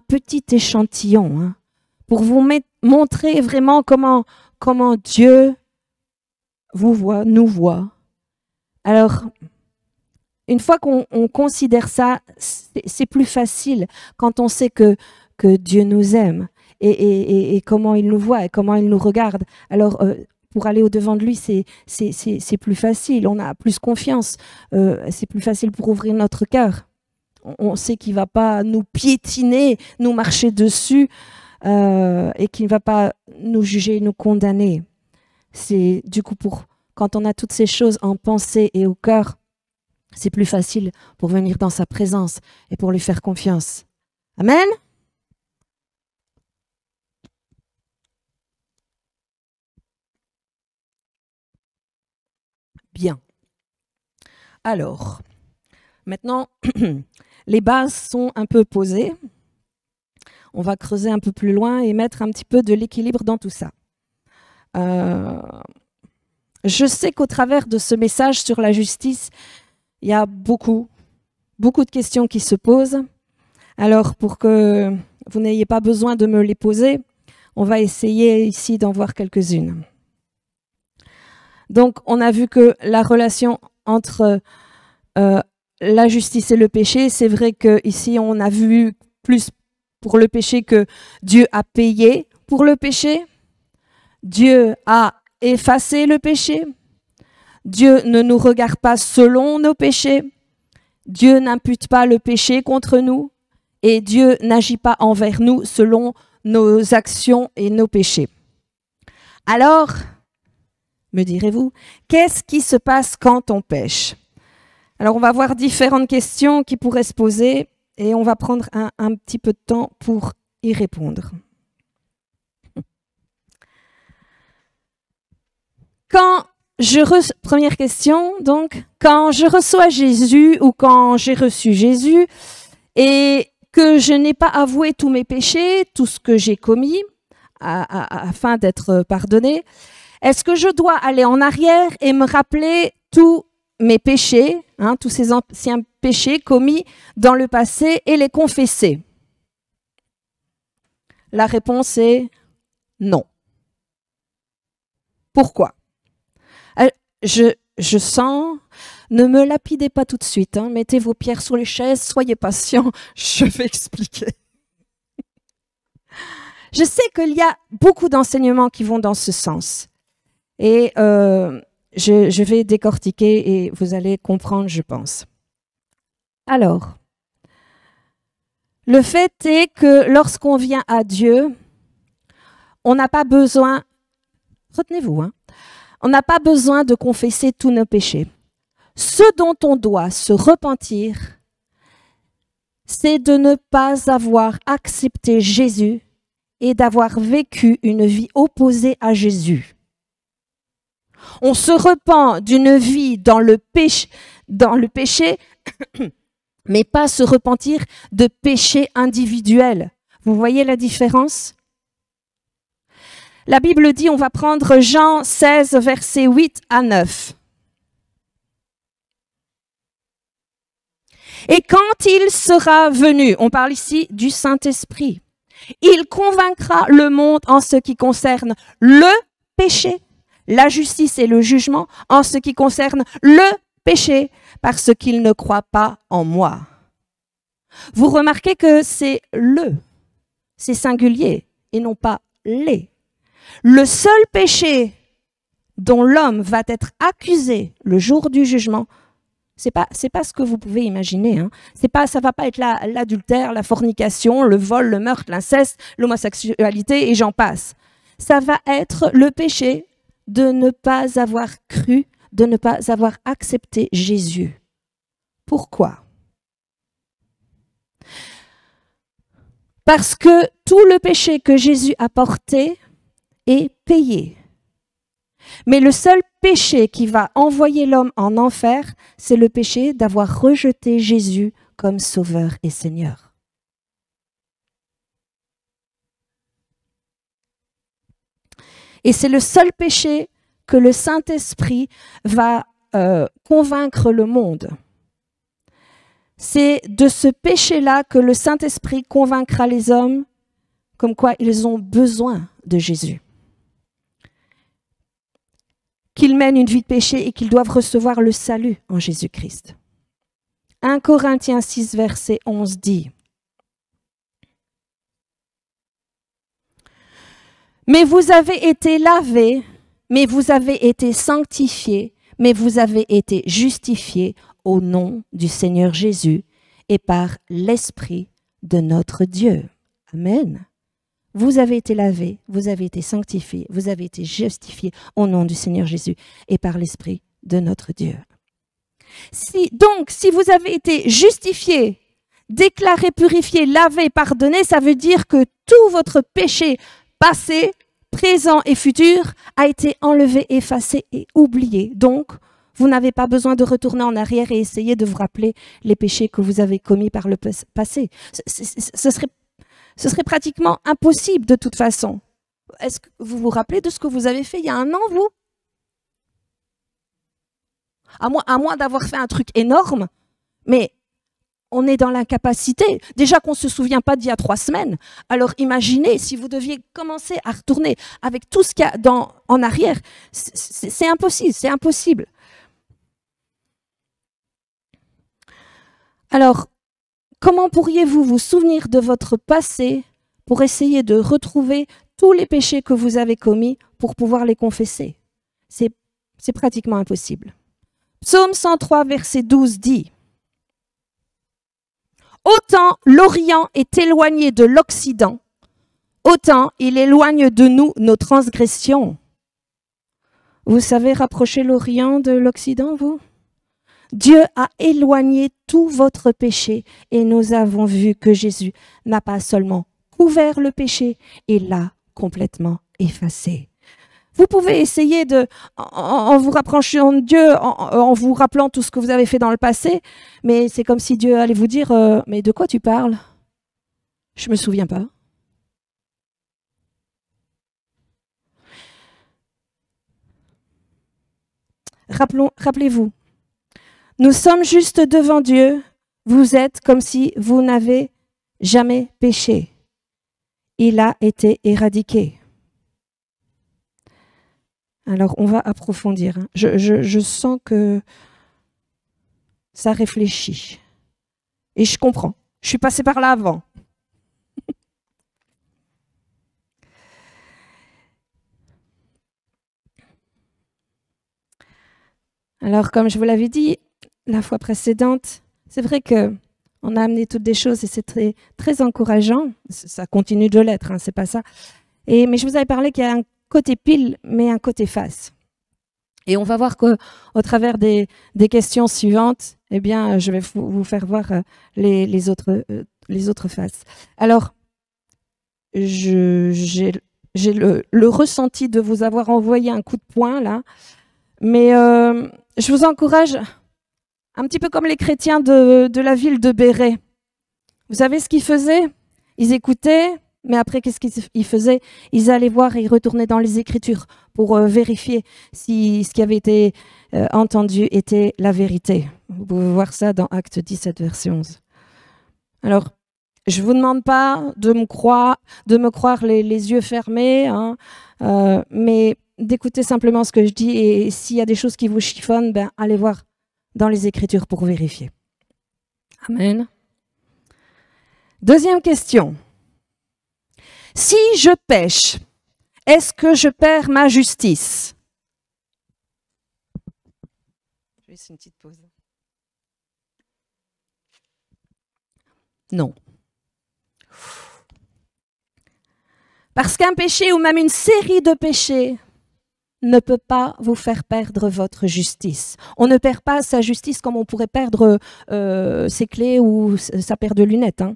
petit échantillon hein, pour vous montrer vraiment comment Dieu vous voit, nous voit. Alors, une fois qu'on considère ça, c'est plus facile quand on sait que Dieu nous aime et comment il nous voit et comment il nous regarde. Alors, pour aller au-devant de lui, c'est plus facile, on a plus confiance, c'est plus facile pour ouvrir notre cœur. On sait qu'il ne va pas nous piétiner, nous marcher dessus et qu'il ne va pas nous juger, nous condamner. C'est du coup, quand on a toutes ces choses en pensée et au cœur, c'est plus facile pour venir dans sa présence et pour lui faire confiance. Amen. Bien. Alors, maintenant, les bases sont un peu posées. On va creuser un peu plus loin et mettre un petit peu de l'équilibre dans tout ça. Je sais qu'au travers de ce message sur la justice, il y a beaucoup de questions qui se posent. Alors, pour que vous n'ayez pas besoin de me les poser, on va essayer ici d'en voir quelques-unes. Donc, on a vu que la relation entre la justice et le péché, c'est vrai qu'ici, on a vu plus pour le péché que Dieu a payé pour le péché. Dieu a effacé le péché. Dieu ne nous regarde pas selon nos péchés. Dieu n'impute pas le péché contre nous. Et Dieu n'agit pas envers nous selon nos actions et nos péchés. Alors, me direz-vous, qu'est-ce qui se passe quand on pêche? Alors, on va voir différentes questions qui pourraient se poser et on va prendre un petit peu de temps pour y répondre. Première question, donc, quand je reçois Jésus ou quand j'ai reçu Jésus et que je n'ai pas avoué tous mes péchés, tout ce que j'ai commis afin d'être pardonné, est-ce que je dois aller en arrière et me rappeler tous mes péchés, hein, tous ces anciens péchés commis dans le passé et les confesser? La réponse est non. Pourquoi? Je sens, ne me lapidez pas tout de suite, hein, mettez vos pierres sur les chaises, soyez patients, je vais expliquer. Je sais qu'il y a beaucoup d'enseignements qui vont dans ce sens. Et je vais décortiquer et vous allez comprendre, je pense. Alors, le fait est que lorsqu'on vient à Dieu, on n'a pas besoin, retenez-vous, hein, on n'a pas besoin de confesser tous nos péchés. Ce dont on doit se repentir, c'est de ne pas avoir accepté Jésus et d'avoir vécu une vie opposée à Jésus. On se repent d'une vie dans le péché, mais pas se repentir de péché individuel. Vous voyez la différence? La Bible dit, on va prendre Jean 16, versets 8 à 9. Et quand il sera venu, on parle ici du Saint-Esprit, il convaincra le monde en ce qui concerne le péché, la justice et le jugement, en ce qui concerne le péché, parce qu'il ne croit pas en moi. Vous remarquez que c'est singulier et non pas les. Le seul péché dont l'homme va être accusé le jour du jugement, c'est pas ce que vous pouvez imaginer. Hein. Ça va pas être l'adultère, la fornication, le vol, le meurtre, l'inceste, l'homosexualité et j'en passe. Ça va être le péché de ne pas avoir cru, de ne pas avoir accepté Jésus. Pourquoi? Parce que tout le péché que Jésus a porté est payé. Mais le seul péché qui va envoyer l'homme en enfer, c'est le péché d'avoir rejeté Jésus comme Sauveur et Seigneur. Et c'est le seul péché que le Saint-Esprit va convaincre le monde. C'est de ce péché-là que le Saint-Esprit convaincra les hommes comme quoi ils ont besoin de Jésus. Qu'ils mènent une vie de péché et qu'ils doivent recevoir le salut en Jésus-Christ. 1 Corinthiens 6, verset 11 dit « Mais vous avez été lavés, mais vous avez été sanctifiés, mais vous avez été justifiés au nom du Seigneur Jésus et par l'Esprit de notre Dieu. » Amen. Vous avez été lavés, vous avez été sanctifiés, vous avez été justifiés au nom du Seigneur Jésus et par l'Esprit de notre Dieu. Donc, si vous avez été justifiés, déclarés, purifiés, lavés, pardonnés, ça veut dire que tout votre péché passé, présent et futur a été enlevé, effacé et oublié. Donc, vous n'avez pas besoin de retourner en arrière et essayer de vous rappeler les péchés que vous avez commis par le passé. Ce serait pratiquement impossible de toute façon. Est-ce que vous vous rappelez de ce que vous avez fait il y a 1 an, vous? À moins d'avoir fait un truc énorme, mais on est dans l'incapacité. Déjà qu'on ne se souvient pas d'il y a 3 semaines. Alors imaginez si vous deviez commencer à retourner avec tout ce qu'il y a en arrière. C'est impossible, c'est impossible. Alors, comment pourriez-vous vous souvenir de votre passé pour essayer de retrouver tous les péchés que vous avez commis pour pouvoir les confesser? C'est pratiquement impossible. Psaume 103, verset 12 dit « Autant l'Orient est éloigné de l'Occident, autant il éloigne de nous nos transgressions. » Vous savez rapprocher l'Orient de l'Occident, vous? Dieu a éloigné tout votre péché et nous avons vu que Jésus n'a pas seulement couvert le péché et l'a complètement effacé. Vous pouvez essayer en vous rapprochant de Dieu, en vous rappelant tout ce que vous avez fait dans le passé, mais c'est comme si Dieu allait vous dire « Mais de quoi tu parles? Je ne me souviens pas. » Rappelez-vous, nous sommes juste devant Dieu, vous êtes comme si vous n'avez jamais péché. Il a été éradiqué. Alors, on va approfondir. Je sens que ça réfléchit. Et je comprends. Je suis passée par là avant. Alors, comme je vous l'avais dit la fois précédente, c'est vrai qu'on a amené toutes des choses et c'est très, très encourageant. Ça continue de l'être, hein, c'est pas ça. Mais je vous avais parlé qu'il y a un côté pile, mais un côté face. Et on va voir qu'au travers des questions suivantes, eh bien, je vais vous faire voir les autres faces. Alors, j'ai le ressenti de vous avoir envoyé un coup de poing, là, mais je vous encourage, un petit peu comme les chrétiens de la ville de Béret. Vous savez ce qu'ils faisaient? Ils écoutaient, mais après, qu'est-ce qu'ils faisaient? Ils allaient voir et ils retournaient dans les Écritures pour vérifier si ce qui avait été entendu était la vérité. Vous pouvez voir ça dans Acte 17, verset 11. Alors, je ne vous demande pas de me croire les yeux fermés, hein, mais d'écouter simplement ce que je dis et s'il y a des choses qui vous chiffonnent, ben, allez voir dans les Écritures pour vérifier. Amen. Deuxième question. Si je pêche, est-ce que je perds ma justice? Je vais faire une petite pause. Non. Parce qu'un péché ou même une série de péchés ne peut pas vous faire perdre votre justice. On ne perd pas sa justice comme on pourrait perdre ses clés ou sa paire de lunettes. Hein.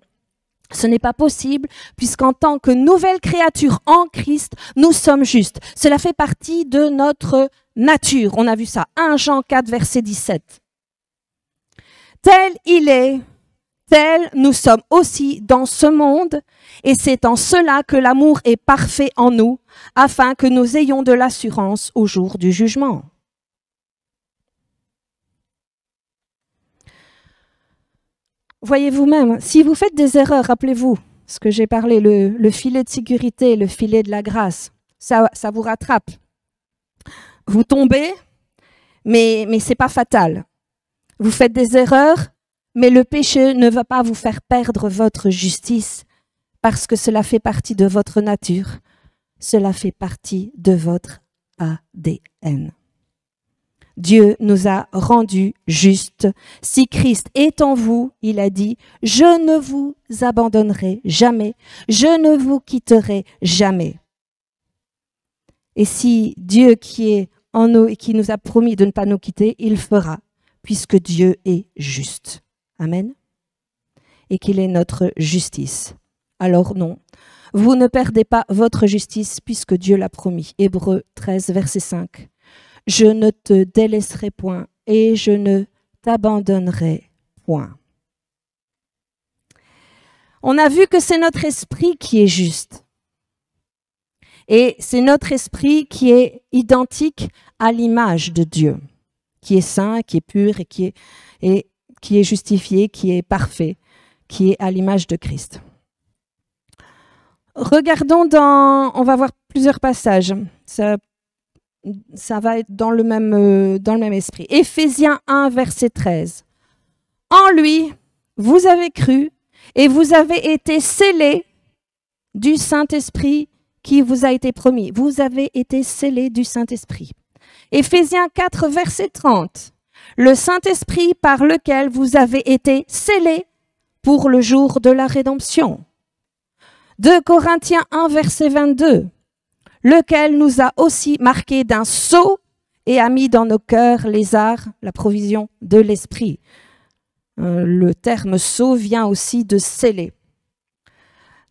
Ce n'est pas possible, puisqu'en tant que nouvelle créature en Christ, nous sommes justes. Cela fait partie de notre nature. On a vu ça. 1 Jean 4, verset 17. Tel il est, tel nous sommes aussi dans ce monde, et c'est en cela que l'amour est parfait en nous, afin que nous ayons de l'assurance au jour du jugement. Voyez vous-même, si vous faites des erreurs, rappelez-vous ce que j'ai parlé, le filet de sécurité, le filet de la grâce, ça vous rattrape. Vous tombez, mais ce n'est pas fatal. Vous faites des erreurs, mais le péché ne va pas vous faire perdre votre justice parce que cela fait partie de votre nature. Cela fait partie de votre ADN. Dieu nous a rendus justes. Si Christ est en vous, il a dit, « Je ne vous abandonnerai jamais, je ne vous quitterai jamais. » Et si Dieu qui est en nous et qui nous a promis de ne pas nous quitter, il fera, puisque Dieu est juste. Amen. Et qu'il est notre justice. Alors non, vous ne perdez pas votre justice puisque Dieu l'a promis. Hébreux 13, verset 5. Je ne te délaisserai point et je ne t'abandonnerai point. On a vu que c'est notre esprit qui est juste. Et c'est notre esprit qui est identique à l'image de Dieu, qui est saint, qui est pur et qui est justifié, qui est parfait, qui est à l'image de Christ. Regardons on va voir plusieurs passages. Ça va être dans le même esprit. Éphésiens 1, verset 13. En lui, vous avez cru et vous avez été scellés du Saint-Esprit qui vous a été promis. Vous avez été scellés du Saint-Esprit. Éphésiens 4, verset 30. Le Saint-Esprit par lequel vous avez été scellés pour le jour de la rédemption. 2 Corinthiens 1, verset 22. Lequel nous a aussi marqués d'un sceau et a mis dans nos cœurs les arts, la provision de l'esprit. Le terme sceau vient aussi de sceller.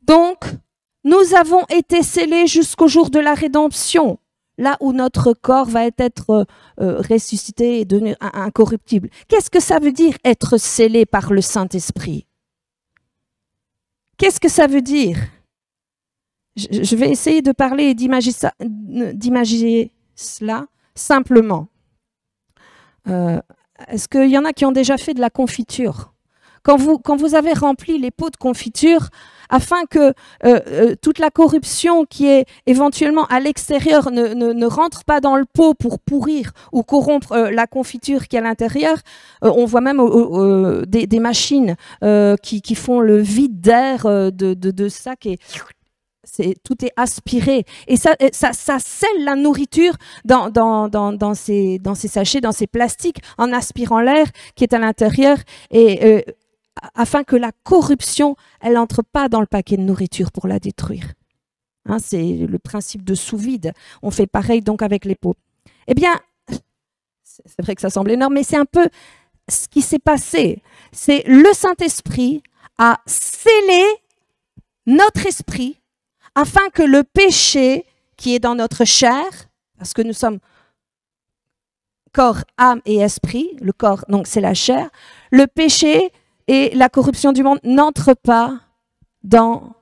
Donc, nous avons été scellés jusqu'au jour de la rédemption, là où notre corps va être ressuscité et devenu incorruptible. Qu'est-ce que ça veut dire être scellé par le Saint-Esprit? Qu'est-ce que ça veut dire? Je vais essayer de parler et d'imaginer cela simplement. Est-ce qu'il y en a qui ont déjà fait de la confiture? Quand vous avez rempli les pots de confiture, afin que toute la corruption qui est éventuellement à l'extérieur ne rentre pas dans le pot pour pourrir ou corrompre la confiture qui est à l'intérieur, on voit même des machines qui font le vide d'air de ça qui est... tout est aspiré et ça scelle la nourriture dans ces sachets, dans ces plastiques, en aspirant l'air qui est à l'intérieur et afin que la corruption, elle n'entre pas dans le paquet de nourriture pour la détruire. Hein, c'est le principe de sous-vide. On fait pareil donc avec les pots. Eh bien, c'est vrai que ça semble énorme, mais c'est un peu ce qui s'est passé. C'est le Saint-Esprit a scellé notre esprit afin que le péché qui est dans notre chair, parce que nous sommes corps, âme et esprit, le corps, donc c'est la chair, le péché et la corruption du monde n'entrent pas dans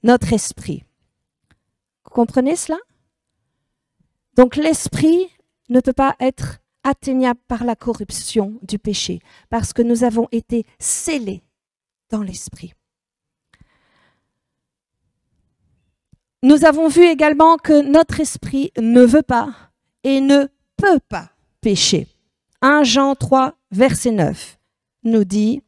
notre esprit. Vous comprenez cela? Donc l'esprit ne peut pas être atteignable par la corruption du péché, parce que nous avons été scellés dans l'esprit. Nous avons vu également que notre esprit ne veut pas et ne peut pas pécher. 1 Jean 3, verset 9 nous dit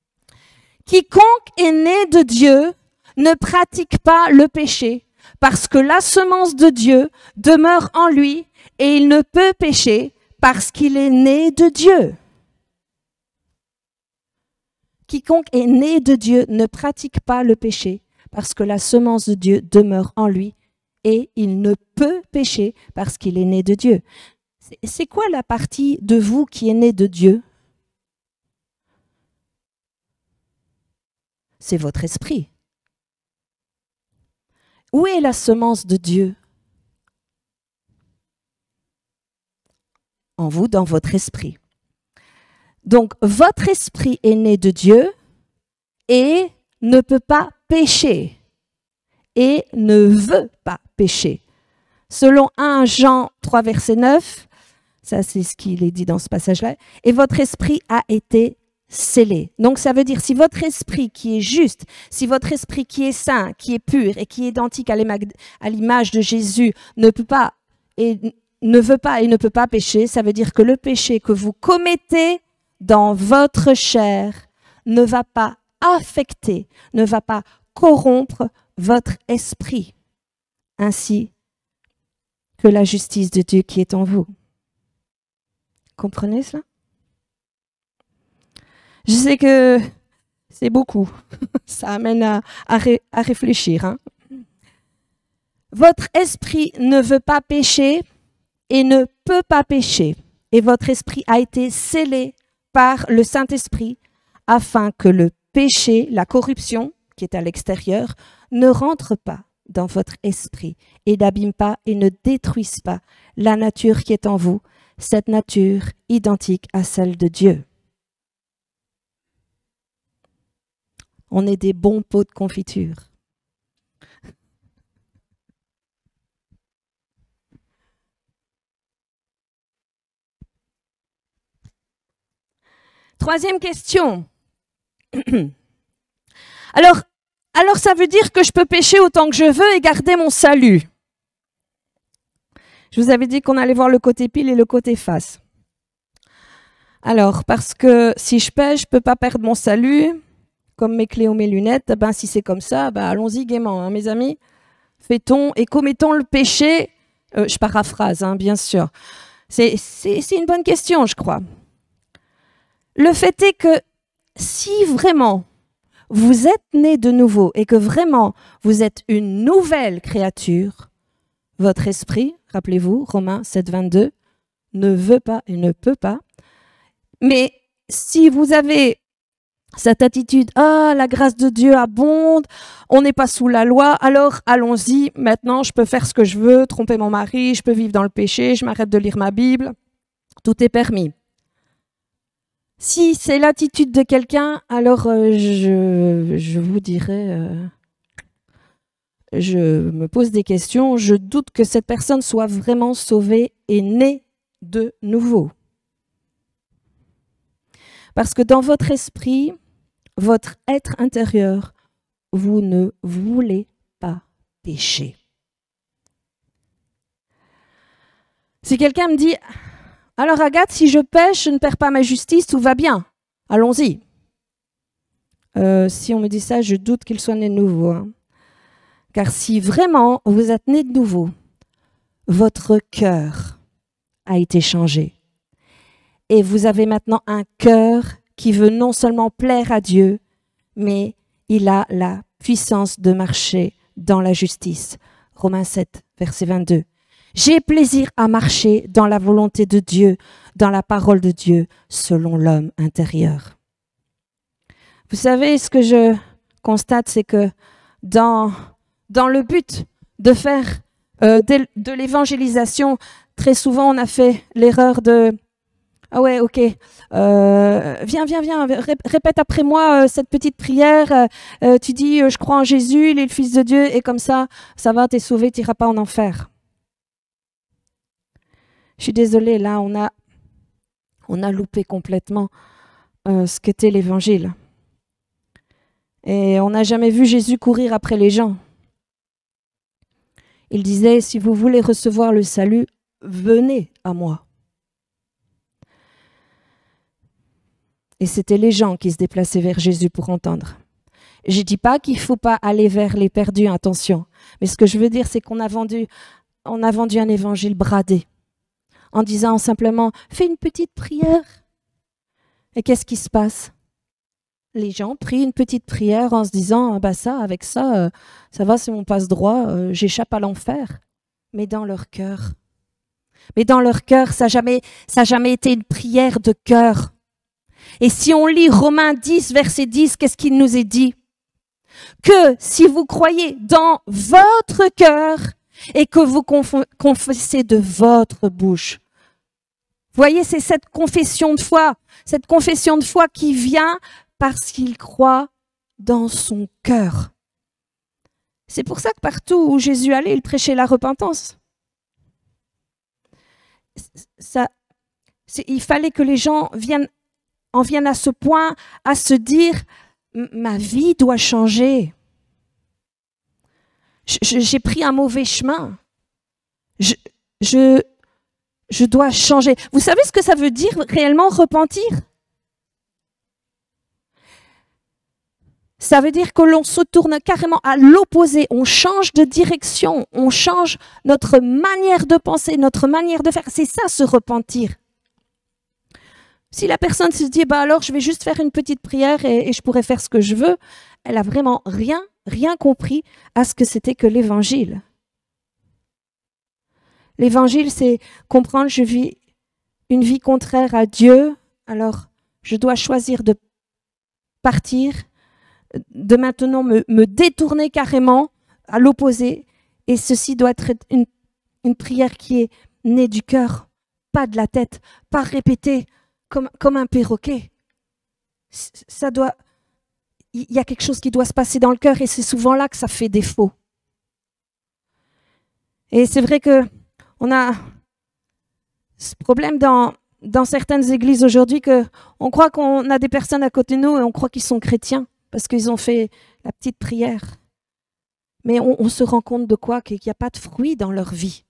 « Quiconque est né de Dieu ne pratique pas le péché, parce que la semence de Dieu demeure en lui et il ne peut pécher parce qu'il est né de Dieu. » Quiconque est né de Dieu ne pratique pas le péché, parce que la semence de Dieu demeure en lui et il ne peut pécher parce qu'il est né de Dieu. C'est quoi la partie de vous qui est née de Dieu? c'est votre esprit. Où est la semence de Dieu? En vous, dans votre esprit. Donc, votre esprit est né de Dieu et ne peut pas pécher et ne veut pas pécher. Selon 1 Jean 3, verset 9, ça c'est ce qu'il est dit dans ce passage-là, et votre esprit a été scellé. Donc ça veut dire si votre esprit qui est juste, si votre esprit qui est saint, qui est pur et qui est identique à l'image de Jésus ne peut pas et ne veut pas et ne peut pas pécher, ça veut dire que le péché que vous commettez dans votre chair ne va pas affecter, ne va pas corrompre votre esprit, ainsi que la justice de Dieu qui est en vous. Comprenez cela? Je sais que c'est beaucoup. Ça amène à réfléchir. Hein? Votre esprit ne veut pas pécher et ne peut pas pécher. Et votre esprit a été scellé par le Saint-Esprit afin que le péché, la corruption qui est à l'extérieur, ne rentre pas dans votre esprit et n'abîme pas et ne détruise pas la nature qui est en vous, cette nature identique à celle de Dieu. On est des bons pots de confiture. Troisième question. Alors ça veut dire que je peux pécher autant que je veux et garder mon salut. Je vous avais dit qu'on allait voir le côté pile et le côté face. Alors, parce que si je pêche, je ne peux pas perdre mon salut, comme mes clés ou mes lunettes. Ben, si c'est comme ça, ben, allons-y gaiement, hein, mes amis. Fait-on et commettons le péché. Je paraphrase, hein, bien sûr. C'est une bonne question, je crois. Le fait est que si vraiment vous êtes né de nouveau et que vraiment vous êtes une nouvelle créature, votre esprit, rappelez-vous, Romains 7, 22, ne veut pas et ne peut pas. Mais si vous avez cette attitude, ah, la grâce de Dieu abonde, on n'est pas sous la loi, alors allons-y, maintenant je peux faire ce que je veux, tromper mon mari, je peux vivre dans le péché, je m'arrête de lire ma Bible, tout est permis. Si c'est l'attitude de quelqu'un, alors je vous dirais, je me pose des questions, je doute que cette personne soit vraiment sauvée et née de nouveau. Parce que dans votre esprit, votre être intérieur, vous ne voulez pas pécher. Si quelqu'un me dit, alors Agathe, si je pêche, je ne perds pas ma justice, tout va bien. Allons-y. Si on me dit ça, je doute qu'il soit né de nouveau. Hein. Car si vraiment vous êtes né de nouveau, votre cœur a été changé. Et vous avez maintenant un cœur qui veut non seulement plaire à Dieu, mais il a la puissance de marcher dans la justice. Romains 7, verset 22. J'ai plaisir à marcher dans la volonté de Dieu, dans la parole de Dieu, selon l'homme intérieur. Vous savez, ce que je constate, c'est que dans le but de faire de l'évangélisation, très souvent on a fait l'erreur de « Ah ouais, ok, viens, répète après moi cette petite prière, tu dis je crois en Jésus, il est le Fils de Dieu, et comme ça va, t'es sauvé, t'iras pas en enfer. » Je suis désolée, là, on a loupé complètement ce qu'était l'évangile. Et on n'a jamais vu Jésus courir après les gens. Il disait, si vous voulez recevoir le salut, venez à moi. Et c'était les gens qui se déplaçaient vers Jésus pour entendre. Je ne dis pas qu'il ne faut pas aller vers les perdus, attention. Mais ce que je veux dire, c'est qu'on a vendu un évangile bradé. En disant simplement, fais une petite prière. Et qu'est-ce qui se passe? Les gens prient une petite prière en se disant, ah bah ça va, c'est mon passe-droit, j'échappe à l'enfer. Mais dans leur cœur, ça n'a jamais été une prière de cœur. Et si on lit Romains 10, verset 10, qu'est-ce qu'il nous est dit? que si vous croyez dans votre cœur et que vous confessez de votre bouche. Vous voyez, c'est cette confession de foi qui vient parce qu'il croit dans son cœur. C'est pour ça que partout où Jésus allait, il prêchait la repentance. Il fallait que les gens en viennent à ce point, à se dire « ma vie doit changer. J'ai pris un mauvais chemin. Je dois changer. » Vous savez ce que ça veut dire réellement repentir? Ça veut dire que l'on se tourne carrément à l'opposé, on change de direction, on change notre manière de penser, notre manière de faire. C'est ça, se repentir. Si la personne se dit, bah alors je vais juste faire une petite prière et je pourrai faire ce que je veux, elle a vraiment rien compris à ce que c'était que l'évangile. L'évangile, c'est comprendre, je vis une vie contraire à Dieu, alors je dois choisir de partir, de maintenant me détourner carrément à l'opposé. Et ceci doit être une prière qui est née du cœur, pas de la tête, pas répétée comme un perroquet. Il y a quelque chose qui doit se passer dans le cœur et c'est souvent là que ça fait défaut. Et c'est vrai que on a ce problème dans certaines églises aujourd'hui qu'on croit qu'on a des personnes à côté de nous et on croit qu'ils sont chrétiens parce qu'ils ont fait la petite prière. Mais on se rend compte de quoi? Qu'il n'y a pas de fruit dans leur vie.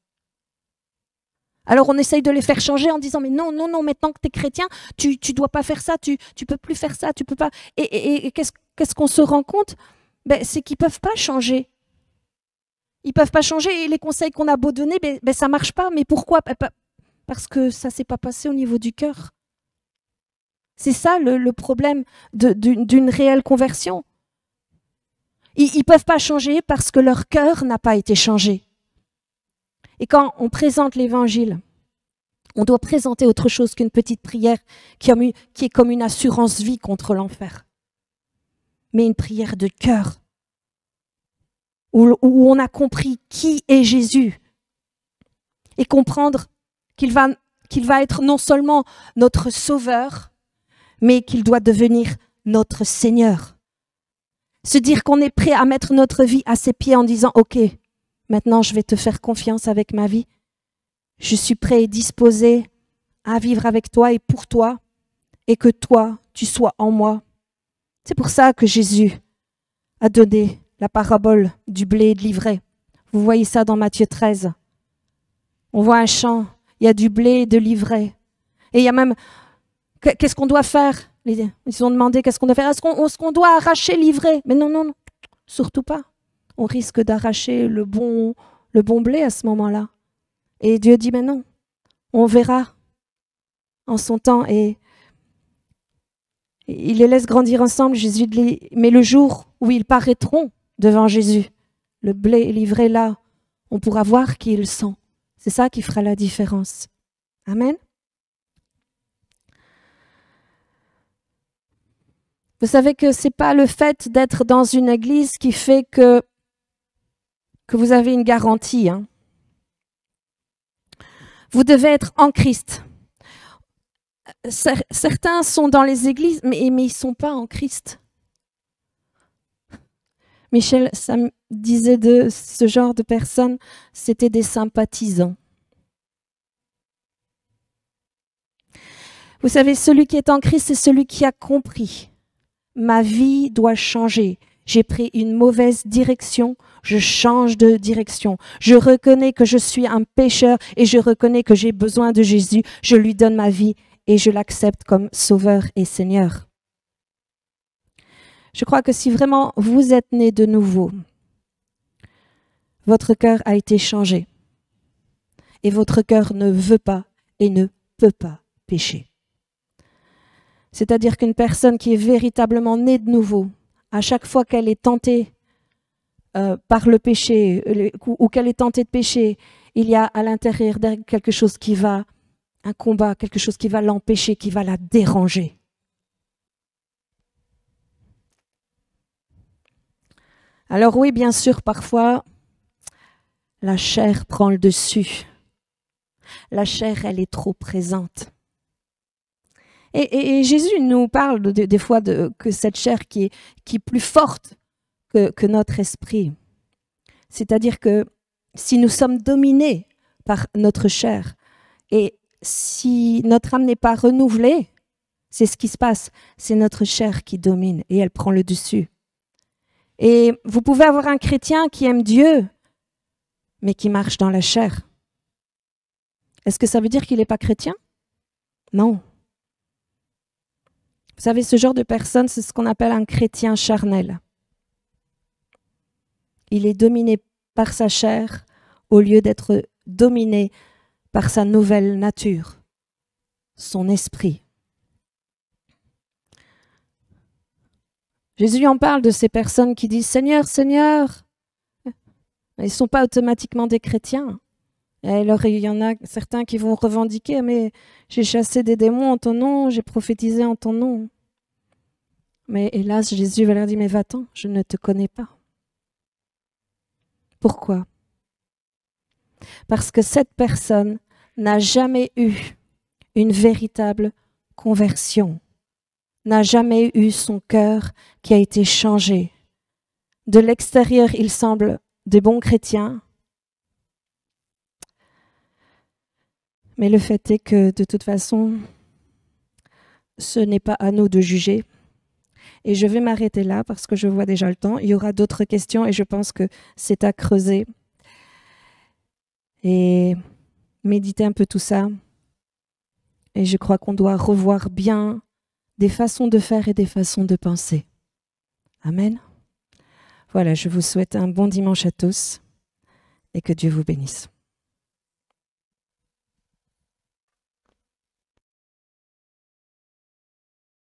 Alors on essaye de les faire changer en disant mais non, maintenant que tu es chrétien, tu dois pas faire ça, tu peux plus faire ça, tu peux pas. Et qu'est-ce qu'on se rend compte? C'est qu'ils peuvent pas changer. Ils peuvent pas changer et les conseils qu'on a beau donner, ça marche pas. Mais pourquoi? Parce que ça s'est pas passé au niveau du cœur. C'est ça le problème d'une réelle conversion. Ils peuvent pas changer parce que leur cœur n'a pas été changé. Et quand on présente l'évangile, on doit présenter autre chose qu'une petite prière qui est comme une assurance-vie contre l'enfer. Mais une prière de cœur, où on a compris qui est Jésus et comprendre qu'il va être non seulement notre sauveur, mais qu'il doit devenir notre Seigneur. Se dire qu'on est prêt à mettre notre vie à ses pieds en disant « Ok, maintenant, je vais te faire confiance avec ma vie. Je suis prêt et disposé à vivre avec toi et pour toi, et que toi, tu sois en moi. » C'est pour ça que Jésus a donné la parabole du blé et de l'ivraie. Vous voyez ça dans Matthieu 13. On voit un champ, il y a du blé et de l'ivraie. Et il y a même, qu'est-ce qu'on doit faire? Ils ont demandé qu'est-ce qu'on doit faire. Est-ce qu'on doit arracher l'ivraie? Mais non, surtout pas. On risque d'arracher le bon blé à ce moment-là. Et Dieu dit, mais non, on verra en son temps. Et il les laisse grandir ensemble. Jésus mais le jour où ils paraîtront devant Jésus, le blé et l'ivraie là, on pourra voir qui ils sont. C'est ça qui fera la différence. Amen. Vous savez que ce n'est pas le fait d'être dans une église qui fait que vous avez une garantie. Hein. Vous devez être en Christ. Certains sont dans les églises, mais ils ne sont pas en Christ. Michel ça me disait de ce genre de personnes, c'était des sympathisants. Vous savez, celui qui est en Christ, c'est celui qui a compris. Ma vie doit changer. J'ai pris une mauvaise direction, je change de direction. Je reconnais que je suis un pécheur et je reconnais que j'ai besoin de Jésus. Je lui donne ma vie et je l'accepte comme Sauveur et Seigneur. Je crois que si vraiment vous êtes né de nouveau, votre cœur a été changé et votre cœur ne veut pas et ne peut pas pécher. C'est-à-dire qu'une personne qui est véritablement née de nouveau, à chaque fois qu'elle est tentée par le péché ou qu'elle est tentée de pécher, il y a à l'intérieur d'elle quelque chose qui va, un combat, quelque chose qui va l'empêcher, qui va la déranger. Alors oui, bien sûr, parfois, la chair prend le dessus. La chair, elle est trop présente. Et Jésus nous parle des fois que cette chair qui est plus forte que notre esprit. C'est-à-dire que si nous sommes dominés par notre chair et si notre âme n'est pas renouvelée, c'est ce qui se passe. C'est notre chair qui domine et elle prend le dessus. Et vous pouvez avoir un chrétien qui aime Dieu, mais qui marche dans la chair. Est-ce que ça veut dire qu'il n'est pas chrétien? Non. Vous savez, ce genre de personne, c'est ce qu'on appelle un chrétien charnel. Il est dominé par sa chair au lieu d'être dominé par sa nouvelle nature, son esprit. Jésus en parle de ces personnes qui disent « Seigneur, Seigneur ». Ils ne sont pas automatiquement des chrétiens. Et alors, il y en a certains qui vont revendiquer « Mais j'ai chassé des démons en ton nom, j'ai prophétisé en ton nom ». Mais hélas, Jésus va leur dire « Mais va-t'en, je ne te connais pas ». Pourquoi? Parce que cette personne n'a jamais eu une véritable conversion, n'a jamais eu son cœur qui a été changé. De l'extérieur, il semble des bons chrétiens, mais le fait est que de toute façon, ce n'est pas à nous de juger. Et je vais m'arrêter là parce que je vois déjà le temps. Il y aura d'autres questions et je pense que c'est à creuser. Et méditer un peu tout ça. Et je crois qu'on doit revoir bien des façons de faire et des façons de penser. Amen. Voilà, je vous souhaite un bon dimanche à tous et que Dieu vous bénisse.